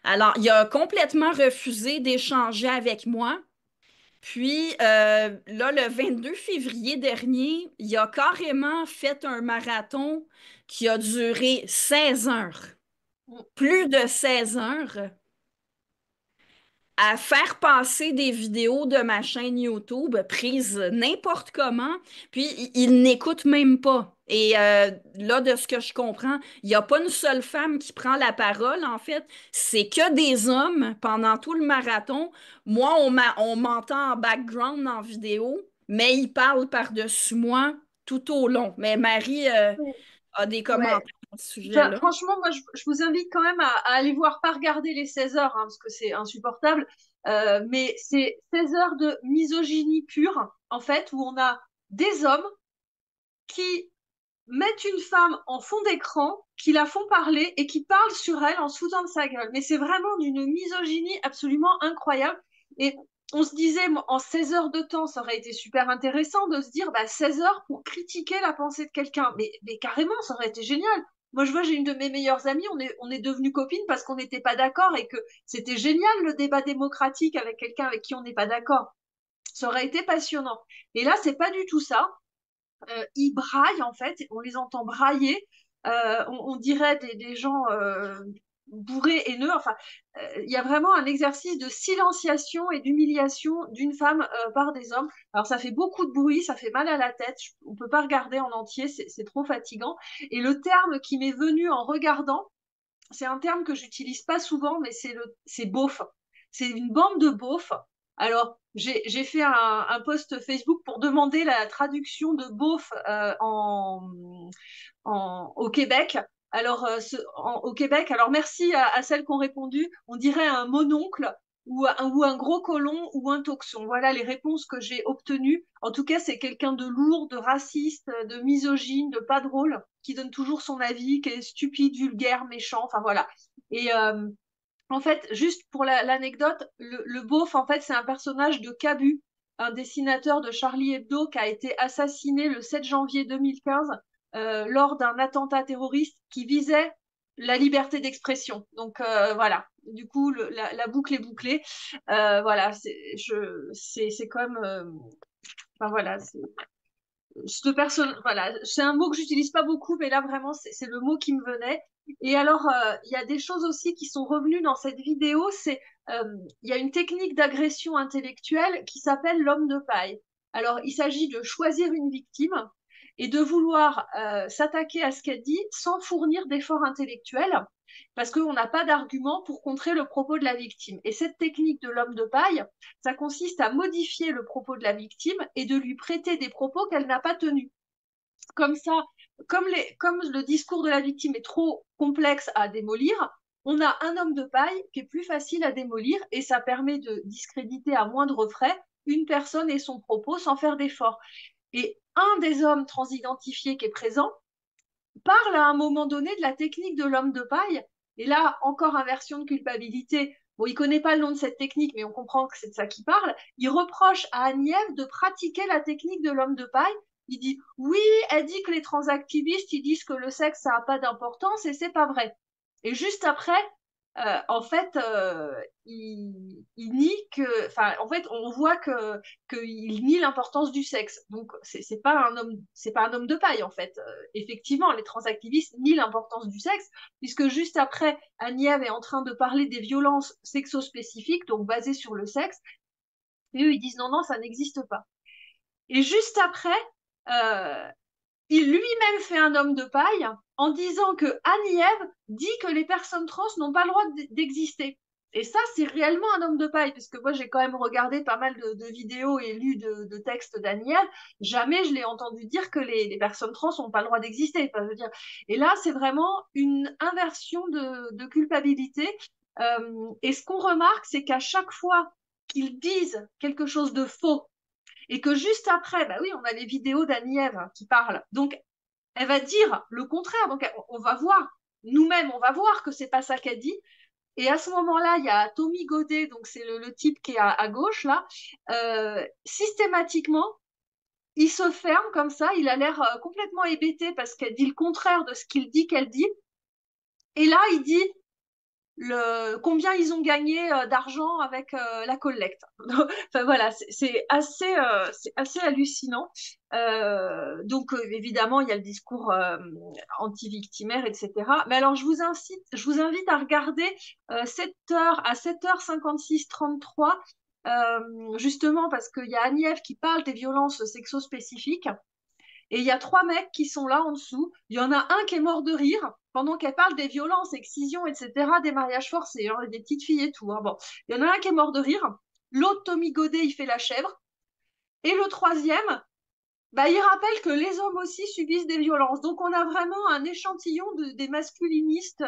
S2: Alors, il a complètement refusé d'échanger avec moi. Puis, là, le 22 février dernier, il a carrément fait un marathon qui a duré 16 heures, plus de 16 heures, à faire passer des vidéos de ma chaîne YouTube prises n'importe comment, puis il n'écoute même pas. Et là, de ce que je comprends, il n'y a pas une seule femme qui prend la parole, en fait. C'est que des hommes pendant tout le marathon. Moi, on m'entend en background en vidéo, mais il parle par-dessus moi tout au long. Mais Marie a des
S1: Ouais.
S2: commentaires à ce sujet-là.
S1: Franchement, moi, je vous invite quand même à aller voir, pas regarder les 16 heures, hein, parce que c'est insupportable, mais c'est 16 heures de misogynie pure, en fait, où on a des hommes qui mettent une femme en fond d'écran, qui la font parler et qui parlent sur elle en se foutant de sa gueule. Mais c'est vraiment d'une misogynie absolument incroyable. Et on se disait, en 16 heures de temps, ça aurait été super intéressant de se dire, bah, 16 heures pour critiquer la pensée de quelqu'un. Mais carrément, ça aurait été génial. Moi, je vois, j'ai une de mes meilleures amies, on est devenues copines parce qu'on n'était pas d'accord et que c'était génial le débat démocratique avec quelqu'un avec qui on n'est pas d'accord. Ça aurait été passionnant. Et là, c'est pas du tout ça. Ils braillent en fait, on les entend brailler, on dirait des gens bourrés, haineux, enfin, il y a vraiment un exercice de silenciation et d'humiliation d'une femme par des hommes. Alors ça fait beaucoup de bruit, ça fait mal à la tête, on peut pas regarder en entier, c'est trop fatigant. Et le terme qui m'est venu en regardant, c'est un terme que j'utilise pas souvent, mais c'est beauf. C'est une bande de beaufs. Alors, j'ai fait un post Facebook pour demander la traduction de beauf au Québec. Alors, au Québec, alors merci à celles qui ont répondu. On dirait un mononcle ou un gros colon ou un toxon. Voilà les réponses que j'ai obtenues. En tout cas, c'est quelqu'un de lourd, de raciste, de misogyne, de pas drôle, qui donne toujours son avis, qui est stupide, vulgaire, méchant. Enfin voilà. Et en fait, juste pour l'anecdote, le beauf, en fait, c'est un personnage de Cabu, un dessinateur de Charlie Hebdo qui a été assassiné le 7 janvier 2015 lors d'un attentat terroriste qui visait la liberté d'expression. Donc voilà, du coup, la boucle est bouclée. Voilà, c'est quand même... Enfin voilà, voilà, c'est un mot que j'utilise pas beaucoup, mais là vraiment c'est le mot qui me venait. Et alors il y a des choses aussi qui sont revenues dans cette vidéo. Il y a une technique d'agression intellectuelle qui s'appelle l'homme de paille. Alors il s'agit de choisir une victime et de vouloir s'attaquer à ce qu'elle dit sans fournir d'efforts intellectuels parce qu'on n'a pas d'argument pour contrer le propos de la victime. Et cette technique de l'homme de paille, ça consiste à modifier le propos de la victime et de lui prêter des propos qu'elle n'a pas tenus. Comme ça, comme le discours de la victime est trop complexe à démolir, on a un homme de paille qui est plus facile à démolir et ça permet de discréditer à moindre frais une personne et son propos sans faire d'effort. Et un des hommes transidentifiés qui est présent parle à un moment donné de la technique de l'homme de paille. Et là, encore inversion de culpabilité. Bon, il ne connaît pas le nom de cette technique, mais on comprend que c'est de ça qu'il parle. Il reproche à Agnès de pratiquer la technique de l'homme de paille. Il dit, oui, elle dit que les transactivistes, ils disent que le sexe, ça n'a pas d'importance et c'est pas vrai. Et juste après, en fait, il nie que, enfin, en fait, on voit qu'il nie l'importance du sexe. Donc, c'est pas un homme de paille, en fait. Effectivement, les transactivistes nient l'importance du sexe, puisque juste après, Agnès est en train de parler des violences sexospécifiques, donc basées sur le sexe, et eux, ils disent non, non, ça n'existe pas. Et juste après, euh, il lui-même fait un homme de paille en disant que Annie-Ève dit que les personnes trans n'ont pas le droit d'exister. Et ça, c'est réellement un homme de paille, parce que moi, j'ai quand même regardé pas mal de vidéos et lu de textes d'Annie-Ève. Jamais je l'ai entendu dire que les personnes trans n'ont pas le droit d'exister. Enfin, je veux dire. Et là, c'est vraiment une inversion de culpabilité. Et ce qu'on remarque, c'est qu'à chaque fois qu'ils disent quelque chose de faux, et que juste après, bah oui, on a les vidéos d'Annie-Ève qui parlent. Donc, elle va dire le contraire. Donc, on va voir, nous-mêmes, on va voir que c'est pas ça qu'elle dit. Et à ce moment-là, il y a Tommy Godet, donc c'est le type qui est à gauche, là. Systématiquement, il se ferme comme ça. Il a l'air complètement hébété parce qu'elle dit le contraire de ce qu'il dit qu'elle dit. Et là, il dit combien ils ont gagné d'argent avec la collecte. Enfin voilà, c'est assez hallucinant. Donc évidemment, il y a le discours anti-victimaire, etc. Mais alors je vous invite à regarder 7 heures à 7h56 33, justement parce qu'il y a Agnès qui parle des violences sexo-spécifiques. Et il y a 3 mecs qui sont là en dessous. Il y en a un qui est mort de rire pendant qu'elle parle des violences, excisions, etc., des mariages forcés, hein, des petites filles et tout. Hein. Bon, il y en a un qui est mort de rire. L'autre, Tommy Godet, il fait la chèvre. Et le troisième, bah, il rappelle que les hommes aussi subissent des violences. Donc, on a vraiment un échantillon des masculinistes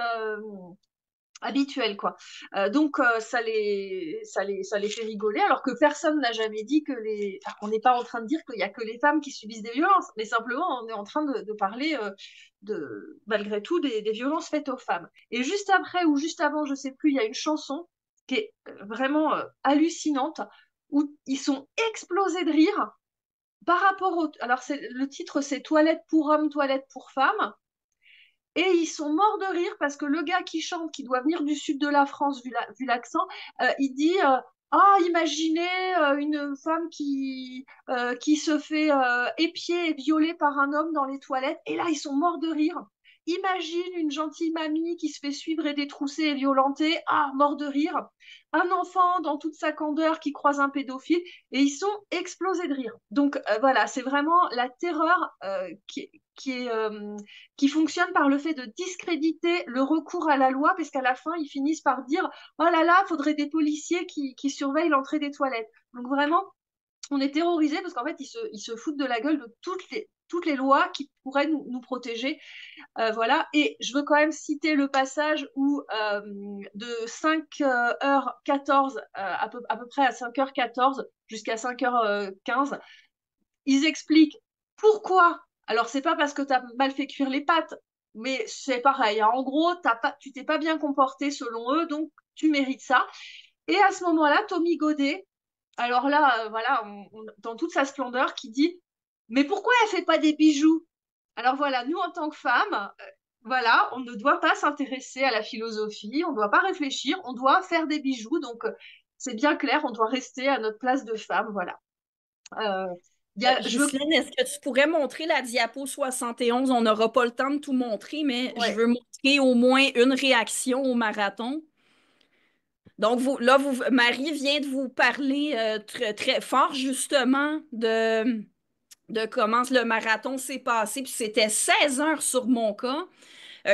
S1: habituel, quoi. Donc ça les fait rigoler, alors que personne n'a jamais dit que enfin, on n'est pas en train de dire qu'il y a que les femmes qui subissent des violences, mais simplement on est en train de parler malgré tout des violences faites aux femmes. Et juste après ou juste avant, je sais plus, il y a une chanson qui est vraiment hallucinante où ils sont explosés de rire par rapport au. Alors le titre c'est Toilette pour hommes, toilette pour femmes. Et ils sont morts de rire parce que le gars qui chante, qui doit venir du sud de la France, vu l'accent, il dit ah, imaginez une femme qui se fait épier et violer par un homme dans les toilettes. Et là, ils sont morts de rire. Imagine une gentille mamie qui se fait suivre et détrousser et violenter. Ah, mort de rire. Un enfant dans toute sa candeur qui croise un pédophile. Et ils sont explosés de rire. Donc voilà, c'est vraiment la terreur qui fonctionne par le fait de discréditer le recours à la loi, parce qu'à la fin, ils finissent par dire oh là là, il faudrait des policiers qui surveillent l'entrée des toilettes. Donc vraiment, on est terrorisé parce qu'en fait, ils se foutent de la gueule de toutes les lois qui pourraient nous protéger. Voilà. Et je veux quand même citer le passage où de 5h14 à peu près à 5h14 jusqu'à 5h15, ils expliquent pourquoi. Alors, c'est pas parce que tu as mal fait cuire les pâtes, mais c'est pareil. Hein. En gros, tu t'es pas bien comporté selon eux, donc tu mérites ça. Et à ce moment-là, Tommy Godet, alors là, voilà, dans toute sa splendeur, qui dit mais pourquoi elle fait pas des bijoux? Alors voilà, nous en tant que femmes, Voilà, on ne doit pas s'intéresser à la philosophie, on ne doit pas réfléchir, on doit faire des bijoux. Donc, c'est bien clair, on doit rester à notre place de femme. Voilà. Euh, je veux.
S2: Ghislaine, est-ce que tu pourrais montrer la diapo 71? On n'aura pas le temps de tout montrer, mais je
S1: Ouais.
S2: veux montrer au moins une réaction au marathon. Donc, Marie vient de vous parler très, très fort justement de comment le marathon s'est passé. Puis c'était 16 heures sur mon cas.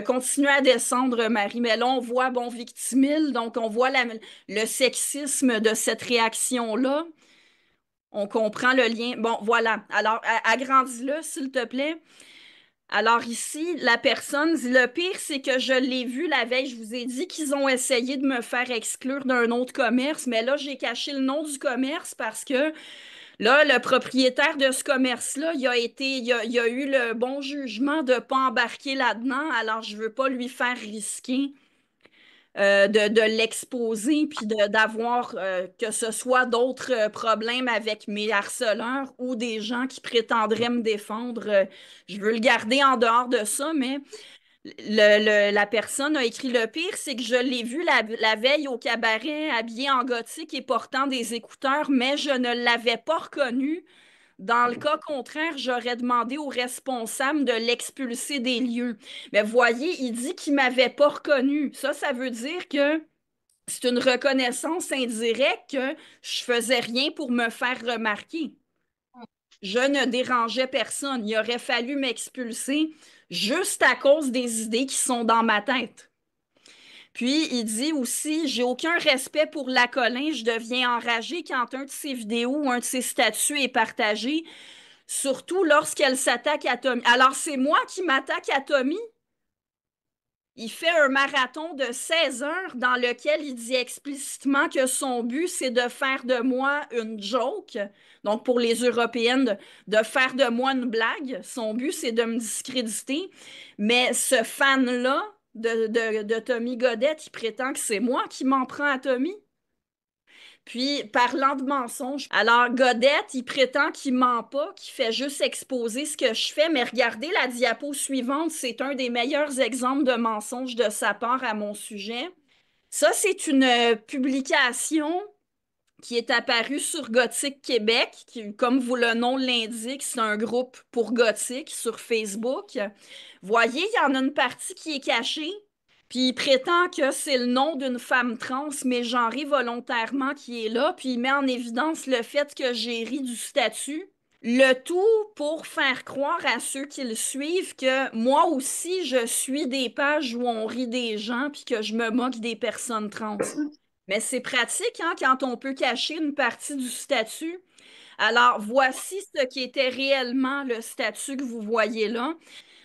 S2: Continuez à descendre, Marie. Mais là, on voit, bon, victimile, donc on voit le sexisme de cette réaction-là. On comprend le lien. Bon, voilà. Alors, agrandis-le, s'il te plaît. Alors ici, la personne dit, le pire, c'est que je l'ai vu la veille. Je vous ai dit qu'ils ont essayé de me faire exclure d'un autre commerce, mais là, j'ai caché le nom du commerce parce que là, le propriétaire de ce commerce-là, il a eu le bon jugement de ne pas embarquer là-dedans. Alors, je ne veux pas lui faire risquer de l'exposer, puis d'avoir que ce soit d'autres problèmes avec mes harceleurs ou des gens qui prétendraient me défendre. Je veux le garder en dehors de ça, mais la personne a écrit le pire, c'est que je l'ai vu la veille au cabaret habillé en gothique et portant des écouteurs, mais je ne l'avais pas reconnu. Dans le cas contraire, j'aurais demandé au responsable de l'expulser des lieux. Mais voyez, il dit qu'il m'avait pas reconnu. Ça veut dire que c'est une reconnaissance indirecte que je faisais rien pour me faire remarquer. Je ne dérangeais personne. Il aurait fallu m'expulser juste à cause des idées qui sont dans ma tête. Puis il dit aussi, j'ai aucun respect pour la Colin, je deviens enragée quand un de ses vidéos ou un de ses statuts est partagé, surtout lorsqu'elle s'attaque à Tommy. Alors c'est moi qui m'attaque à Tommy. Il fait un marathon de 16 heures dans lequel il dit explicitement que son but, c'est de faire de moi une joke. Donc, pour les Européennes, de faire de moi une blague. Son but, c'est de me discréditer. Mais ce fan-là de Tommy Godette, il prétend que c'est moi qui m'en prends à Tommy. Puis, parlant de mensonges, alors Godette, il prétend qu'il ment pas, qu'il fait juste exposer ce que je fais, mais regardez la diapo suivante, c'est un des meilleurs exemples de mensonges de sa part à mon sujet. Ça, c'est une publication qui est apparue sur Gothique Québec, qui, comme vous le nom l'indique, c'est un groupe pour Gothique sur Facebook. Voyez, il y en a une partie qui est cachée. Puis il prétend que c'est le nom d'une femme trans, mais genrée volontairement, qui est là. Puis il met en évidence le fait que j'ai ri du statut. Le tout pour faire croire à ceux qui le suivent que moi aussi, je suis des pages où on rit des gens puis que je me moque des personnes trans. Mais c'est pratique, hein, quand on peut cacher une partie du statut. Alors, voici ce qui était réellement le statut que vous voyez là.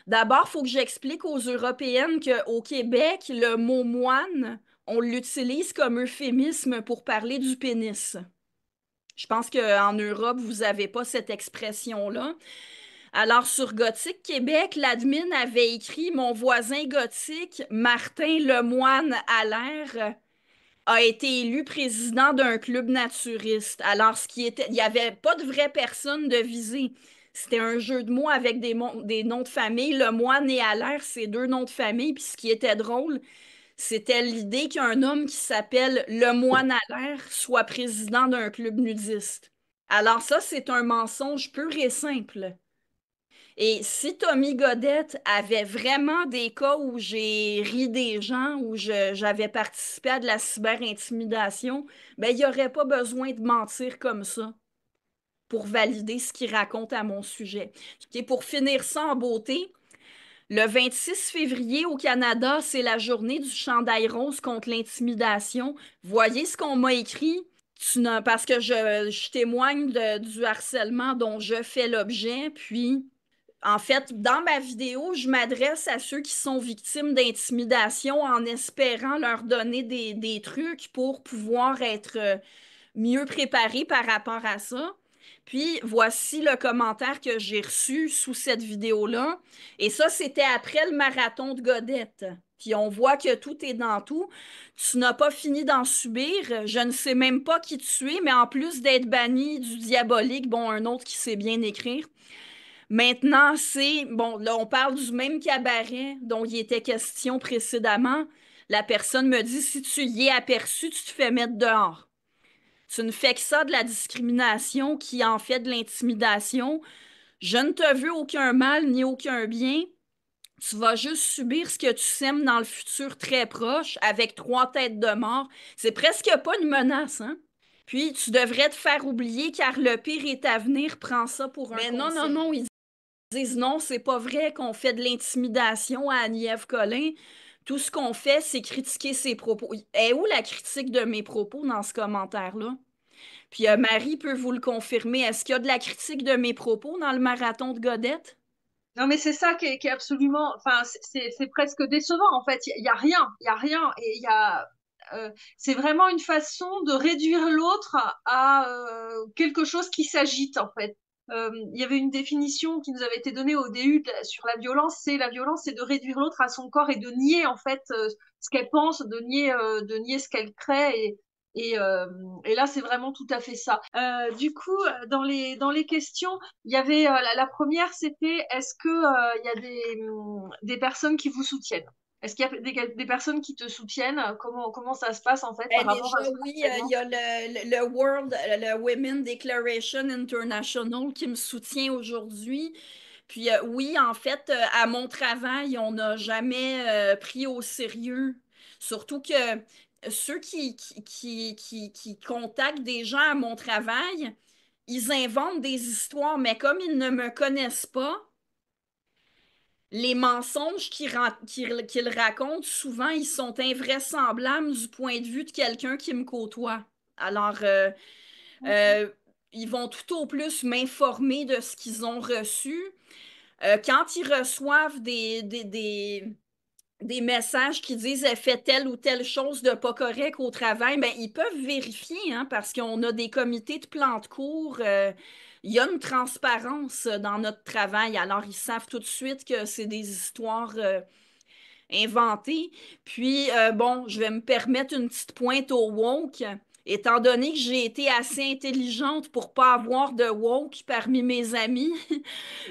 S2: D'abord, il faut que j'explique aux Européennes qu'au Québec, le mot moine, on l'utilise comme euphémisme pour parler du pénis. Je pense qu'en Europe, vous n'avez pas cette expression-là. Alors, sur Gothique Québec, l'admin avait écrit Mon voisin gothique, Martin Lemoine Allaire, a été élu président d'un club naturiste. Alors, il n'y avait pas de vraie personne de visée. C'était un jeu de mots avec des noms de famille. Le moine et Allaire, c'est deux noms de famille. Puis ce qui était drôle, c'était l'idée qu'un homme qui s'appelle le moine Allaire soit président d'un club nudiste. Alors ça, c'est un mensonge pur et simple. Et si Tommy Godette avait vraiment des cas où j'ai ri des gens, où j'avais participé à de la cyber-intimidation, ben, il n'y aurait pas besoin de mentir comme ça pour valider ce qu'il raconte à mon sujet. Et pour finir ça en beauté, le 26 février au Canada, c'est la journée du chandail rose contre l'intimidation. Voyez ce qu'on m'a écrit. Parce que je témoigne du harcèlement dont je fais l'objet, puis en fait, dans ma vidéo, je m'adresse à ceux qui sont victimes d'intimidation en espérant leur donner des trucs pour pouvoir être mieux préparés par rapport à ça. Puis voici le commentaire que j'ai reçu sous cette vidéo-là. Et ça, c'était après le marathon de Godette. Puis on voit que tout est dans tout. Tu n'as pas fini d'en subir. Je ne sais même pas qui tu es, mais en plus d'être banni du diabolique, bon, un autre qui sait bien écrire. Maintenant, bon, là, on parle du même cabaret dont il était question précédemment. La personne me dit, si tu y es aperçu, tu te fais mettre dehors. Tu ne fais que ça de la discrimination qui en fait de l'intimidation. Je ne te veux aucun mal ni aucun bien. Tu vas juste subir ce que tu sèmes dans le futur très proche avec 3 têtes de mort. C'est presque pas une menace, hein? Puis tu devrais te faire oublier car le pire est à venir. Prends ça pour un conseil. Mais non, non, non, ils disent non, c'est pas vrai qu'on fait de l'intimidation à Agnès Collin. Tout ce qu'on fait, c'est critiquer ses propos. Et où la critique de mes propos dans ce commentaire-là? Puis Marie peut vous le confirmer. Est-ce qu'il y a de la critique de mes propos dans le marathon de Godette?
S1: Non, mais c'est ça qui est absolument, enfin, c'est presque décevant en fait. Il y a rien, il y a rien, et c'est vraiment une façon de réduire l'autre à quelque chose qui s'agite en fait. Il y avait une définition qui nous avait été donnée au début sur la violence, c'est de réduire l'autre à son corps et de nier en fait ce qu'elle pense, de nier ce qu'elle crée et, euh, et là, c'est vraiment tout à fait ça. Du coup, dans les questions, il y avait la première, c'était est-ce que il y a des personnes qui vous soutiennent? Est-ce qu'il y a des personnes qui te soutiennent? Comment ça se passe en fait par
S2: Ben
S1: rapport à
S2: déjà,
S1: ce
S2: oui, il
S1: événement?
S2: y a le World, le Women Declaration International qui me soutient aujourd'hui. Puis oui, en fait, à mon travail, on n'a jamais pris au sérieux. Surtout que ceux qui contactent des gens à mon travail, ils inventent des histoires, mais comme ils ne me connaissent pas, les mensonges qu'ils racontent, souvent, ils sont invraisemblables du point de vue de quelqu'un qui me côtoie. Alors, euh, ils vont tout au plus m'informer de ce qu'ils ont reçu. Quand ils reçoivent des messages qui disent elle fait telle ou telle chose de pas correct au travail, ben, ils peuvent vérifier, hein, parce qu'on a des comités de plan de cours. Il y a une transparence dans notre travail. Alors, ils savent tout de suite que c'est des histoires inventées. Puis, bon, je vais me permettre une petite pointe au woke. Étant donné que j'ai été assez intelligente pour pas avoir de woke parmi mes amis,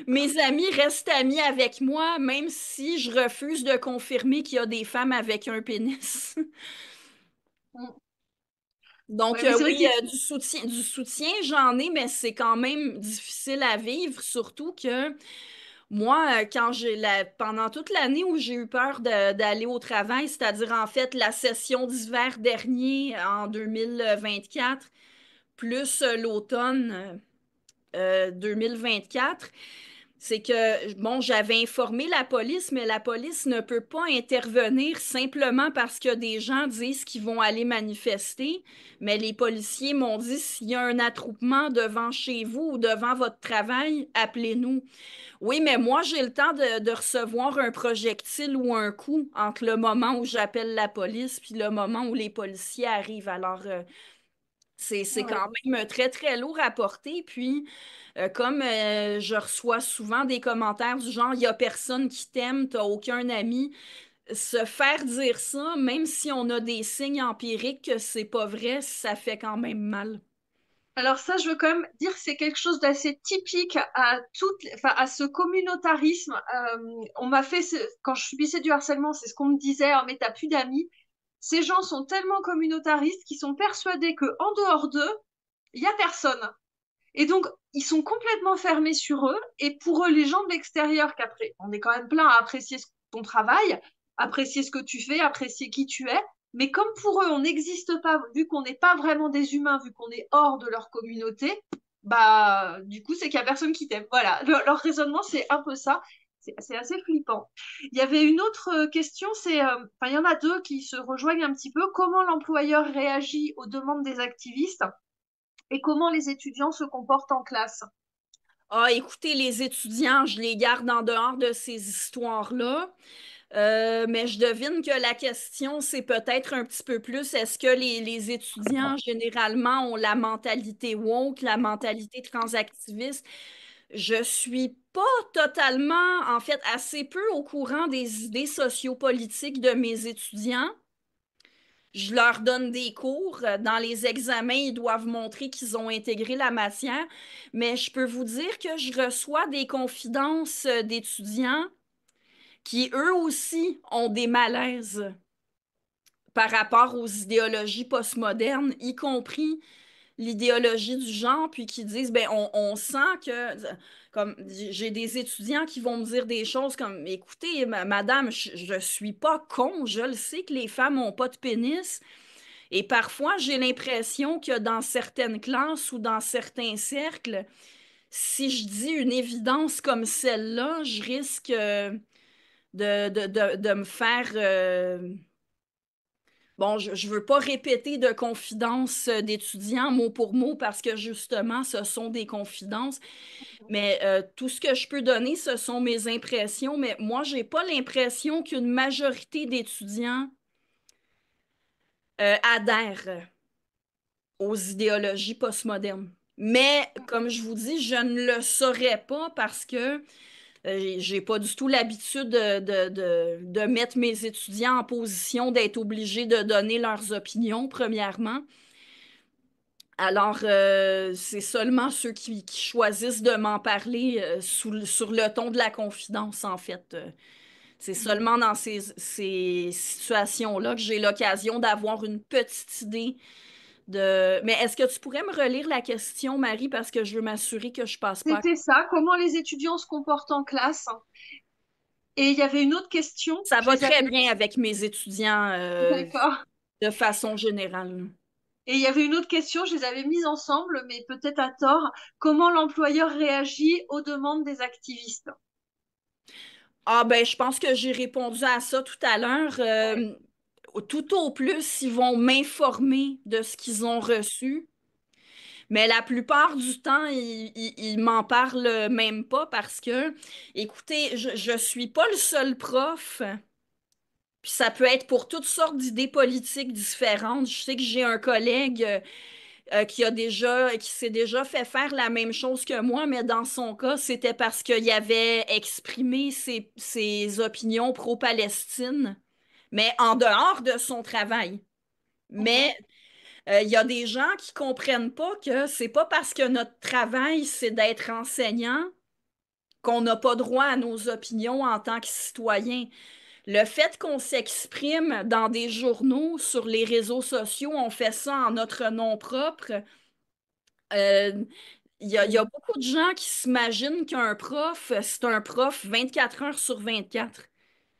S2: mes amis restent amis avec moi, même si je refuse de confirmer qu'il y a des femmes avec un pénis. Donc,
S1: Ouais, mais c'est vrai
S2: oui,
S1: qu'il
S2: du soutien, j'en ai, mais c'est quand même difficile à vivre, surtout que moi, quand pendant toute l'année où j'ai eu peur d'aller au travail, c'est-à-dire en fait la session d'hiver dernier en 2024, plus l'automne 2024, c'est que, bon, j'avais informé la police, mais la police ne peut pas intervenir simplement parce que des gens disent qu'ils vont aller manifester. Mais les policiers m'ont dit, s'il y a un attroupement devant chez vous ou devant votre travail, appelez-nous. Oui, mais moi, j'ai le temps de recevoir un projectile ou un coup entre le moment où j'appelle la police puis le moment où les policiers arrivent. Alors, c'est
S1: ouais.
S2: quand même très, très lourd à porter. Puis, comme je reçois souvent des commentaires du genre, il n'y a personne qui t'aime, t'as aucun ami, se faire dire ça, même si on a des signes empiriques que c'est pas vrai, ça fait quand même mal.
S1: Alors ça, je veux quand même dire que c'est quelque chose d'assez typique enfin, à ce communautarisme. Quand je subissais du harcèlement, c'est ce qu'on me disait, oh, mais t'as plus d'amis. Ces gens sont tellement communautaristes qu'ils sont persuadés que en dehors d'eux, il y a personne. Et donc, ils sont complètement fermés sur eux. Et pour eux, les gens de l'extérieur, qu'après, on est quand même plein à apprécier ton travail, apprécier ce que tu fais, apprécier qui tu es. Mais comme pour eux, on n'existe pas, vu qu'on n'est pas vraiment des humains, vu qu'on est hors de leur communauté, bah, du coup, c'est qu'il n'y a personne qui t'aime. Voilà, leur raisonnement, c'est un peu ça. C'est assez flippant. Il y avait une autre question, enfin, il y en a deux qui se rejoignent un petit peu. Comment l'employeur réagit aux demandes des activistes et comment les étudiants se comportent en classe?
S2: Ah, écoutez, les étudiants, je les garde en dehors de ces histoires-là. Mais je devine que la question, c'est peut-être un petit peu plus, est-ce que les étudiants, généralement, ont la mentalité woke, la mentalité transactiviste? Je suis pas totalement, en fait, assez peu au courant des idées sociopolitiques de mes étudiants. Je leur donne des cours. Dans les examens, ils doivent montrer qu'ils ont intégré la matière. Mais je peux vous dire que je reçois des confidences d'étudiants qui, eux aussi, ont des malaises par rapport aux idéologies postmodernes, y compris l'idéologie du genre, puis qui disent, ben, on sent que, comme, j'ai des étudiants qui vont me dire des choses comme, écoutez, madame, je suis pas con, je le sais que les femmes ont pas de pénis, et parfois j'ai l'impression que dans certaines classes ou dans certains cercles, si je dis une évidence comme celle-là, je risque de me faire... bon, je ne veux pas répéter de confidences d'étudiants mot pour mot parce que justement, ce sont des confidences. Mais tout ce que je peux donner, ce sont mes impressions. Mais moi, j'ai pas l'impression qu'une majorité d'étudiants adhèrent aux idéologies postmodernes. Mais comme je vous dis, je ne le saurais pas parce que j'ai pas du tout l'habitude de mettre mes étudiants en position d'être obligés de donner leurs opinions, premièrement. Alors, c'est seulement ceux qui choisissent de m'en parler sur le ton de la confidence, en fait. C'est
S1: Mhm.
S2: seulement dans ces situations-là que j'ai l'occasion d'avoir une petite idée de... Mais est-ce que tu pourrais me relire la question, Marie, parce que je veux m'assurer que je passe pas.
S1: C'était ça, comment les étudiants se comportent en classe. Et il y avait une autre question,
S2: Ça
S1: je
S2: va
S1: les
S2: très
S1: avais...
S2: bien avec mes étudiants
S1: D'accord.
S2: de façon générale.
S1: Et il y avait une autre question, je les avais mises ensemble, mais peut-être à tort. Comment l'employeur réagit aux demandes des activistes?
S2: Ah ben, je pense que j'ai répondu à ça tout à l'heure.
S1: Ouais.
S2: Tout au plus, ils vont m'informer de ce qu'ils ont reçu. Mais la plupart du temps, ils m'en parlent même pas parce que, écoutez, je suis pas le seul prof. Puis ça peut être pour toutes sortes d'idées politiques différentes. Je sais que j'ai un collègue qui s'est déjà fait faire la même chose que moi, mais dans son cas, c'était parce qu'il avait exprimé ses opinions pro-Palestine, mais en dehors de son travail.
S1: Mhm.
S2: Mais il y a des gens qui comprennent pas que c'est pas parce que notre travail, c'est d'être enseignant qu'on n'a pas droit à nos opinions en tant que citoyen. Le fait qu'on s'exprime dans des journaux, sur les réseaux sociaux, on fait ça en notre nom propre. Euh, il y a
S1: Mhm.
S2: beaucoup de gens qui s'imaginent qu'un prof, c'est un prof 24 heures sur 24.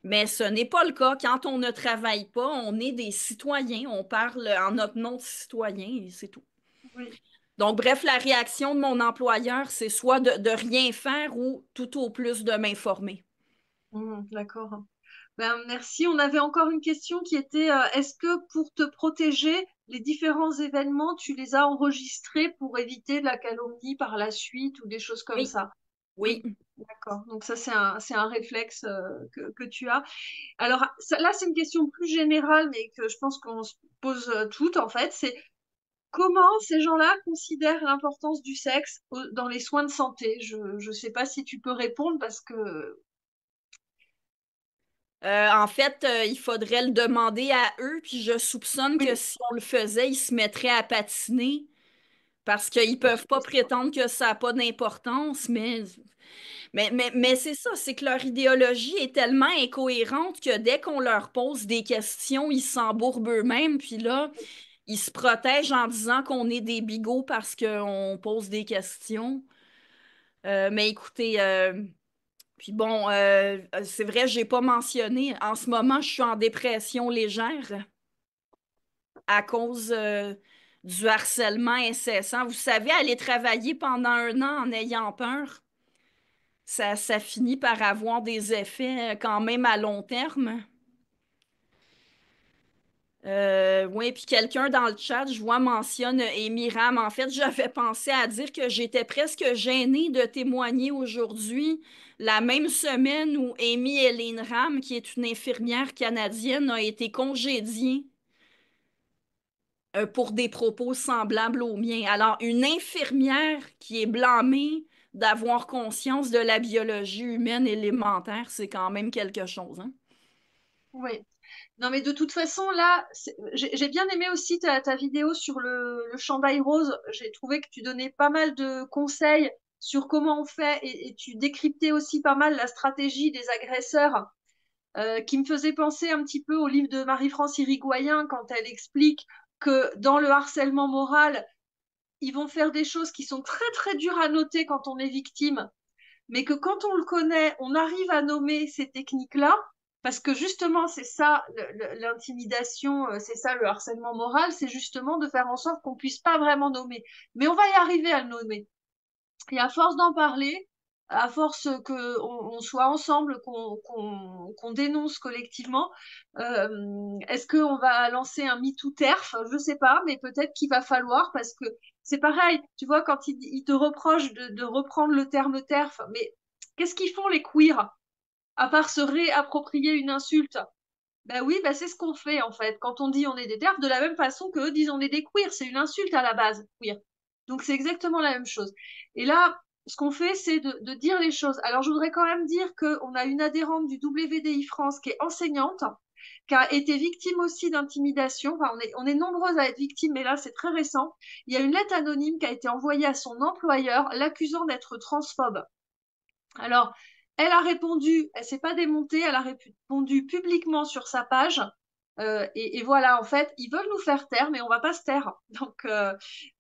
S2: Mais ce n'est pas le cas. Quand on ne travaille pas, on est des citoyens. On parle en notre nom de citoyen et c'est tout.
S1: Oui.
S2: Donc, bref, la réaction de mon employeur, c'est soit de rien faire ou tout au plus de m'informer.
S1: Mhm. D'accord. Ben, merci. On avait encore une question qui était, est-ce que pour te protéger, les différents événements, tu les as enregistrés pour éviter de la calomnie par la suite ou des choses comme
S2: Oui,
S1: ça?
S2: oui,
S1: Oui, d'accord. Donc ça, c'est un réflexe que tu as. Alors là, c'est une question plus générale, mais que je pense qu'on se pose toutes, en fait. C'est comment ces gens-là considèrent l'importance du sexe dans les soins de santé? Je ne sais pas si tu peux répondre parce que...
S2: En fait, il faudrait le demander à eux, puis je soupçonne que
S1: Oui,
S2: si on le faisait, ils se mettraient à patiner parce qu'ils peuvent pas prétendre que ça n'a pas d'importance, mais c'est ça, c'est que leur idéologie est tellement incohérente que dès qu'on leur pose des questions, ils s'embourbent eux-mêmes, puis là, ils se protègent en disant qu'on est des bigots parce qu'on pose des questions. Mais écoutez, puis bon, c'est vrai, j'ai pas mentionné. En ce moment, je suis en dépression légère à cause du harcèlement incessant. Vous savez, aller travailler pendant un an en ayant peur, ça finit par avoir des effets quand même à long terme. Oui, puis quelqu'un dans le chat, je vois, mentionne Amy Ram. En fait, j'avais pensé à dire que j'étais presque gênée de témoigner aujourd'hui, la même semaine où Amy Hélène Ram, qui est une infirmière canadienne, a été congédiée pour des propos semblables aux miens. Alors, une infirmière qui est blâmée d'avoir conscience de la biologie humaine élémentaire, c'est quand même quelque chose, hein?
S1: oui. Non, mais de toute façon, là, j'ai bien aimé aussi ta vidéo sur le chandail rose. J'ai trouvé que tu donnais pas mal de conseils sur comment on fait et tu décryptais aussi pas mal la stratégie des agresseurs, qui me faisait penser un petit peu au livre de Marie-France Irigoyen quand elle explique que dans le harcèlement moral, ils vont faire des choses qui sont très très dures à noter quand on est victime, mais que quand on le connaît, on arrive à nommer ces techniques-là, parce que justement, c'est ça l'intimidation, c'est ça le harcèlement moral, c'est justement de faire en sorte qu'on puisse pas vraiment nommer. Mais on va y arriver à le nommer. Et à force d'en parler, à force que on soit ensemble, qu'on dénonce collectivement, est-ce qu'on va lancer un MeToo TERF? Je sais pas, mais peut-être qu'il va falloir, parce que c'est pareil, tu vois, quand ils te reprochent de reprendre le terme TERF, mais qu'est-ce qu'ils font les queers, à part se réapproprier une insulte? Ben oui, ben c'est ce qu'on fait en fait. Quand on dit on est des TERF, de la même façon qu'eux disent on est des queers, c'est une insulte à la base, queer. Donc c'est exactement la même chose. Et là, ce qu'on fait, c'est de dire les choses. Alors je voudrais quand même dire qu'on a une adhérente du WDI France qui est enseignante, qui a été victime aussi d'intimidation. Enfin, on est nombreuses à être victimes, mais là c'est très récent. Il y a une lettre anonyme qui a été envoyée à son employeur, l'accusant d'être transphobe. Alors, elle a répondu, elle s'est pas démontée, elle a répondu publiquement sur sa page. Et voilà, en fait, ils veulent nous faire taire, mais on va pas se taire. Donc,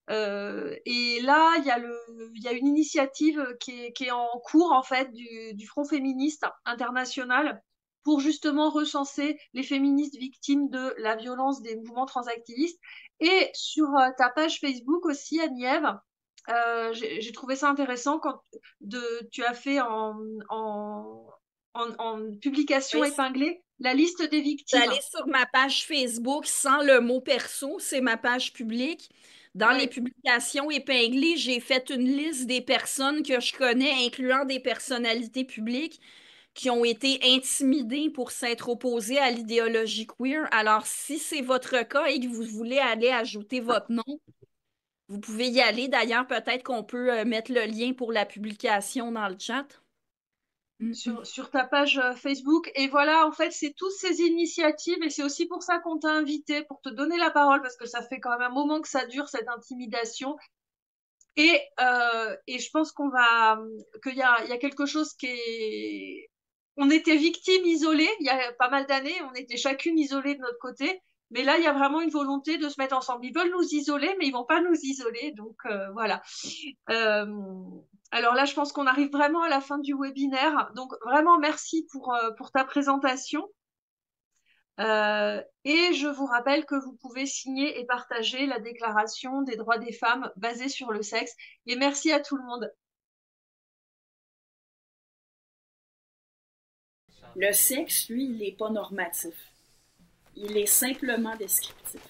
S1: et là, il y a une initiative qui est en cours, en fait, du Front féministe international pour justement recenser les féministes victimes de la violence des mouvements transactivistes. Et sur ta page Facebook aussi, Agnève, j'ai trouvé ça intéressant quand tu as fait en publication
S2: Oui,
S1: épinglée la liste des victimes.
S2: d'aller sur ma page Facebook sans le mot perso, c'est ma page publique. Dans les
S1: Ouais,
S2: publications épinglées, j'ai fait une liste des personnes que je connais, incluant des personnalités publiques qui ont été intimidées pour s'être opposées à l'idéologie queer. Alors, si c'est votre cas et que vous voulez aller ajouter votre nom, vous pouvez y aller. D'ailleurs, peut-être qu'on peut mettre le lien pour la publication dans le chat. Mhm.
S1: sur ta page Facebook. Et voilà, en fait, c'est toutes ces initiatives et c'est aussi pour ça qu'on t'a invité, pour te donner la parole, parce que ça fait quand même un moment que ça dure, cette intimidation. Et je pense qu'il y a quelque chose qui est... On était victimes isolées il y a pas mal d'années, on était chacune isolée de notre côté, mais là, il y a vraiment une volonté de se mettre ensemble. Ils veulent nous isoler, mais ils vont pas nous isoler, donc voilà. Euh, alors là, je pense qu'on arrive vraiment à la fin du webinaire, donc vraiment merci pour ta présentation. Et je vous rappelle que vous pouvez signer et partager la Déclaration des droits des femmes basée sur le sexe. Et merci à tout le monde.
S2: Le sexe, lui, il n'est pas normatif. Il est simplement descriptif.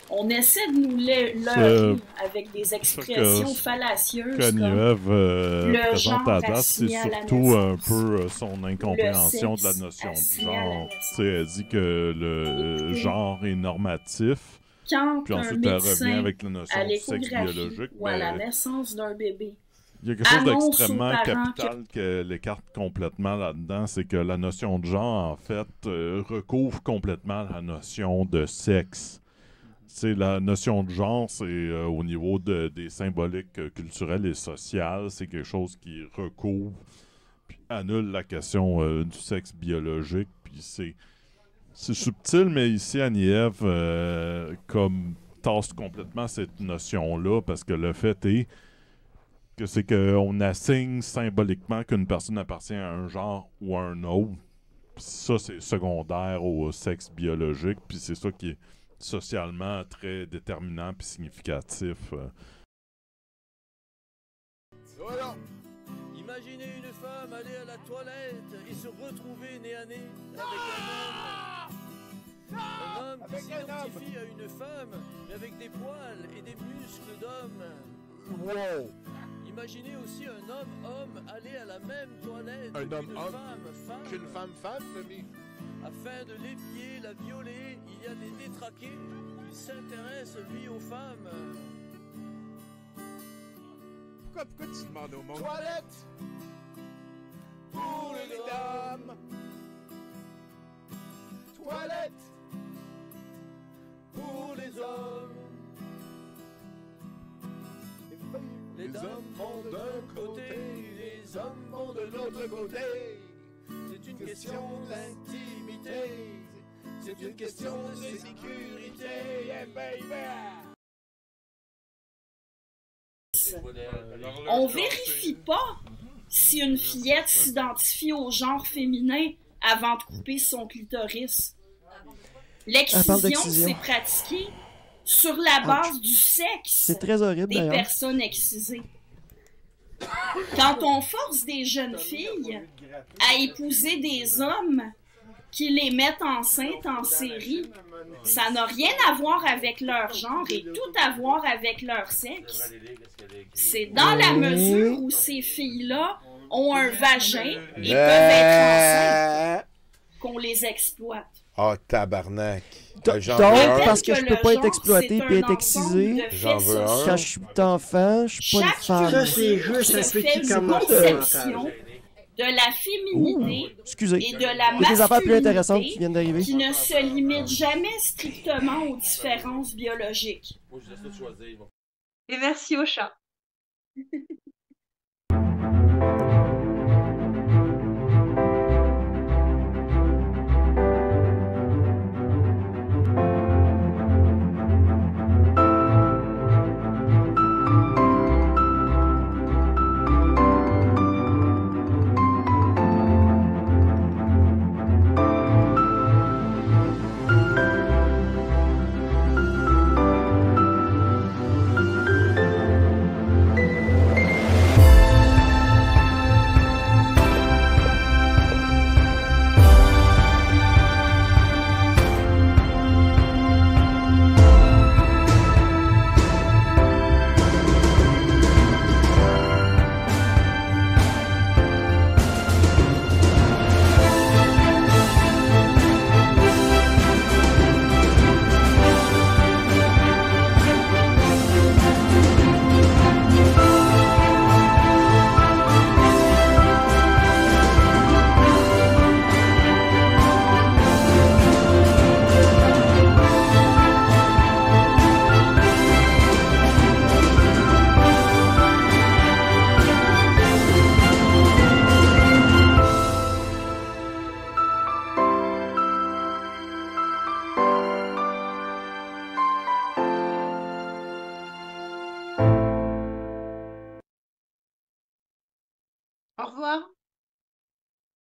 S2: On essaie de nous leurrer avec des expressions fallacieuses
S3: Agnève
S2: le
S3: présente
S2: genre
S3: à date, c'est
S2: assigné à la
S3: surtout un
S2: naissance.
S3: peu son incompréhension de la
S2: sexe
S3: notion de
S2: assigné à la
S3: genre.
S2: naissance.
S3: Elle dit que le genre est normatif,
S2: Quand
S3: puis
S2: un
S3: ensuite elle revient
S2: médecin,
S3: avec la notion
S2: à
S3: de sexe
S2: l'échographie
S3: biologique.
S2: ou à la naissance d'un bébé,
S3: Il y a quelque chose
S2: annonce aux
S3: d'extrêmement
S2: parents
S3: capital qu'elle écarte complètement là-dedans, c'est que la notion de genre, en fait, recouvre complètement la notion de sexe. C'est la notion de genre, c'est au niveau des symboliques culturelles et sociales, c'est quelque chose qui recouvre puis annule la question du sexe biologique. Puis c'est subtil, mais ici, Agnève, comme tasse complètement cette notion-là, parce que le fait est que c'est qu'on assigne symboliquement qu'une personne appartient à un genre ou à un autre. Puis ça, c'est secondaire au sexe biologique, puis c'est ça qui est socialement très déterminant puis significatif.
S4: Voilà. Imaginez une femme aller à la toilette et se retrouver nez à nez avec un homme. Un homme qui s'identifie à une femme, mais avec des poils et des muscles d'homme.
S5: Wow!
S4: Imaginez aussi un homme aller à la même toilette
S5: Un homme
S4: qu'une
S5: homme
S4: femme.
S5: Qu'une femme, mais...
S4: Afin de l'épier, la violer, il y a des détraqués qui s'intéressent, lui, aux femmes.
S5: Pourquoi tu demandes au monde?
S4: Toilette
S5: Pour les dames! toilette.
S4: Pour les hommes, les dames vont d'un côté, les hommes vont de l'autre côté. C'est une question d'intimité, c'est une question de sécurité, yeah, baby!
S2: On vérifie pas si une fillette s'identifie au genre féminin avant de couper son clitoris. L'excision, c'est pratiqué sur la base du sexe
S6: très horrible,
S2: des personnes excisées. Quand on force des jeunes filles à épouser des hommes qui les mettent enceintes en série, ça n'a rien à voir avec leur genre et tout à voir avec leur sexe. C'est dans la mesure où ces filles-là ont un vagin et peuvent être enceintes qu'on les exploite.
S5: Oh, tabarnak.
S6: Donc,
S5: J'en veux un.
S6: parce que je peux pas être
S2: genre,
S6: exploité
S2: c'est
S6: puis
S2: un
S6: être excisé,
S2: ensemble de
S5: J'en
S2: faits
S5: veux un.
S2: sociaux.
S6: quand je suis enfant, je suis pas une
S2: Chaque
S6: femme.
S7: Ça, c'est juste un
S2: se fait
S7: petit
S2: une
S7: commentaire.
S2: conception de la féminité
S6: Excusez.
S2: et de la
S6: Il y a des affaires plus intéressantes qui
S2: masculinité
S6: viennent d'arriver.
S2: qui ne se limite jamais strictement aux différences biologiques.
S4: Moi, je laisse tout choisir.
S1: Et merci au chat.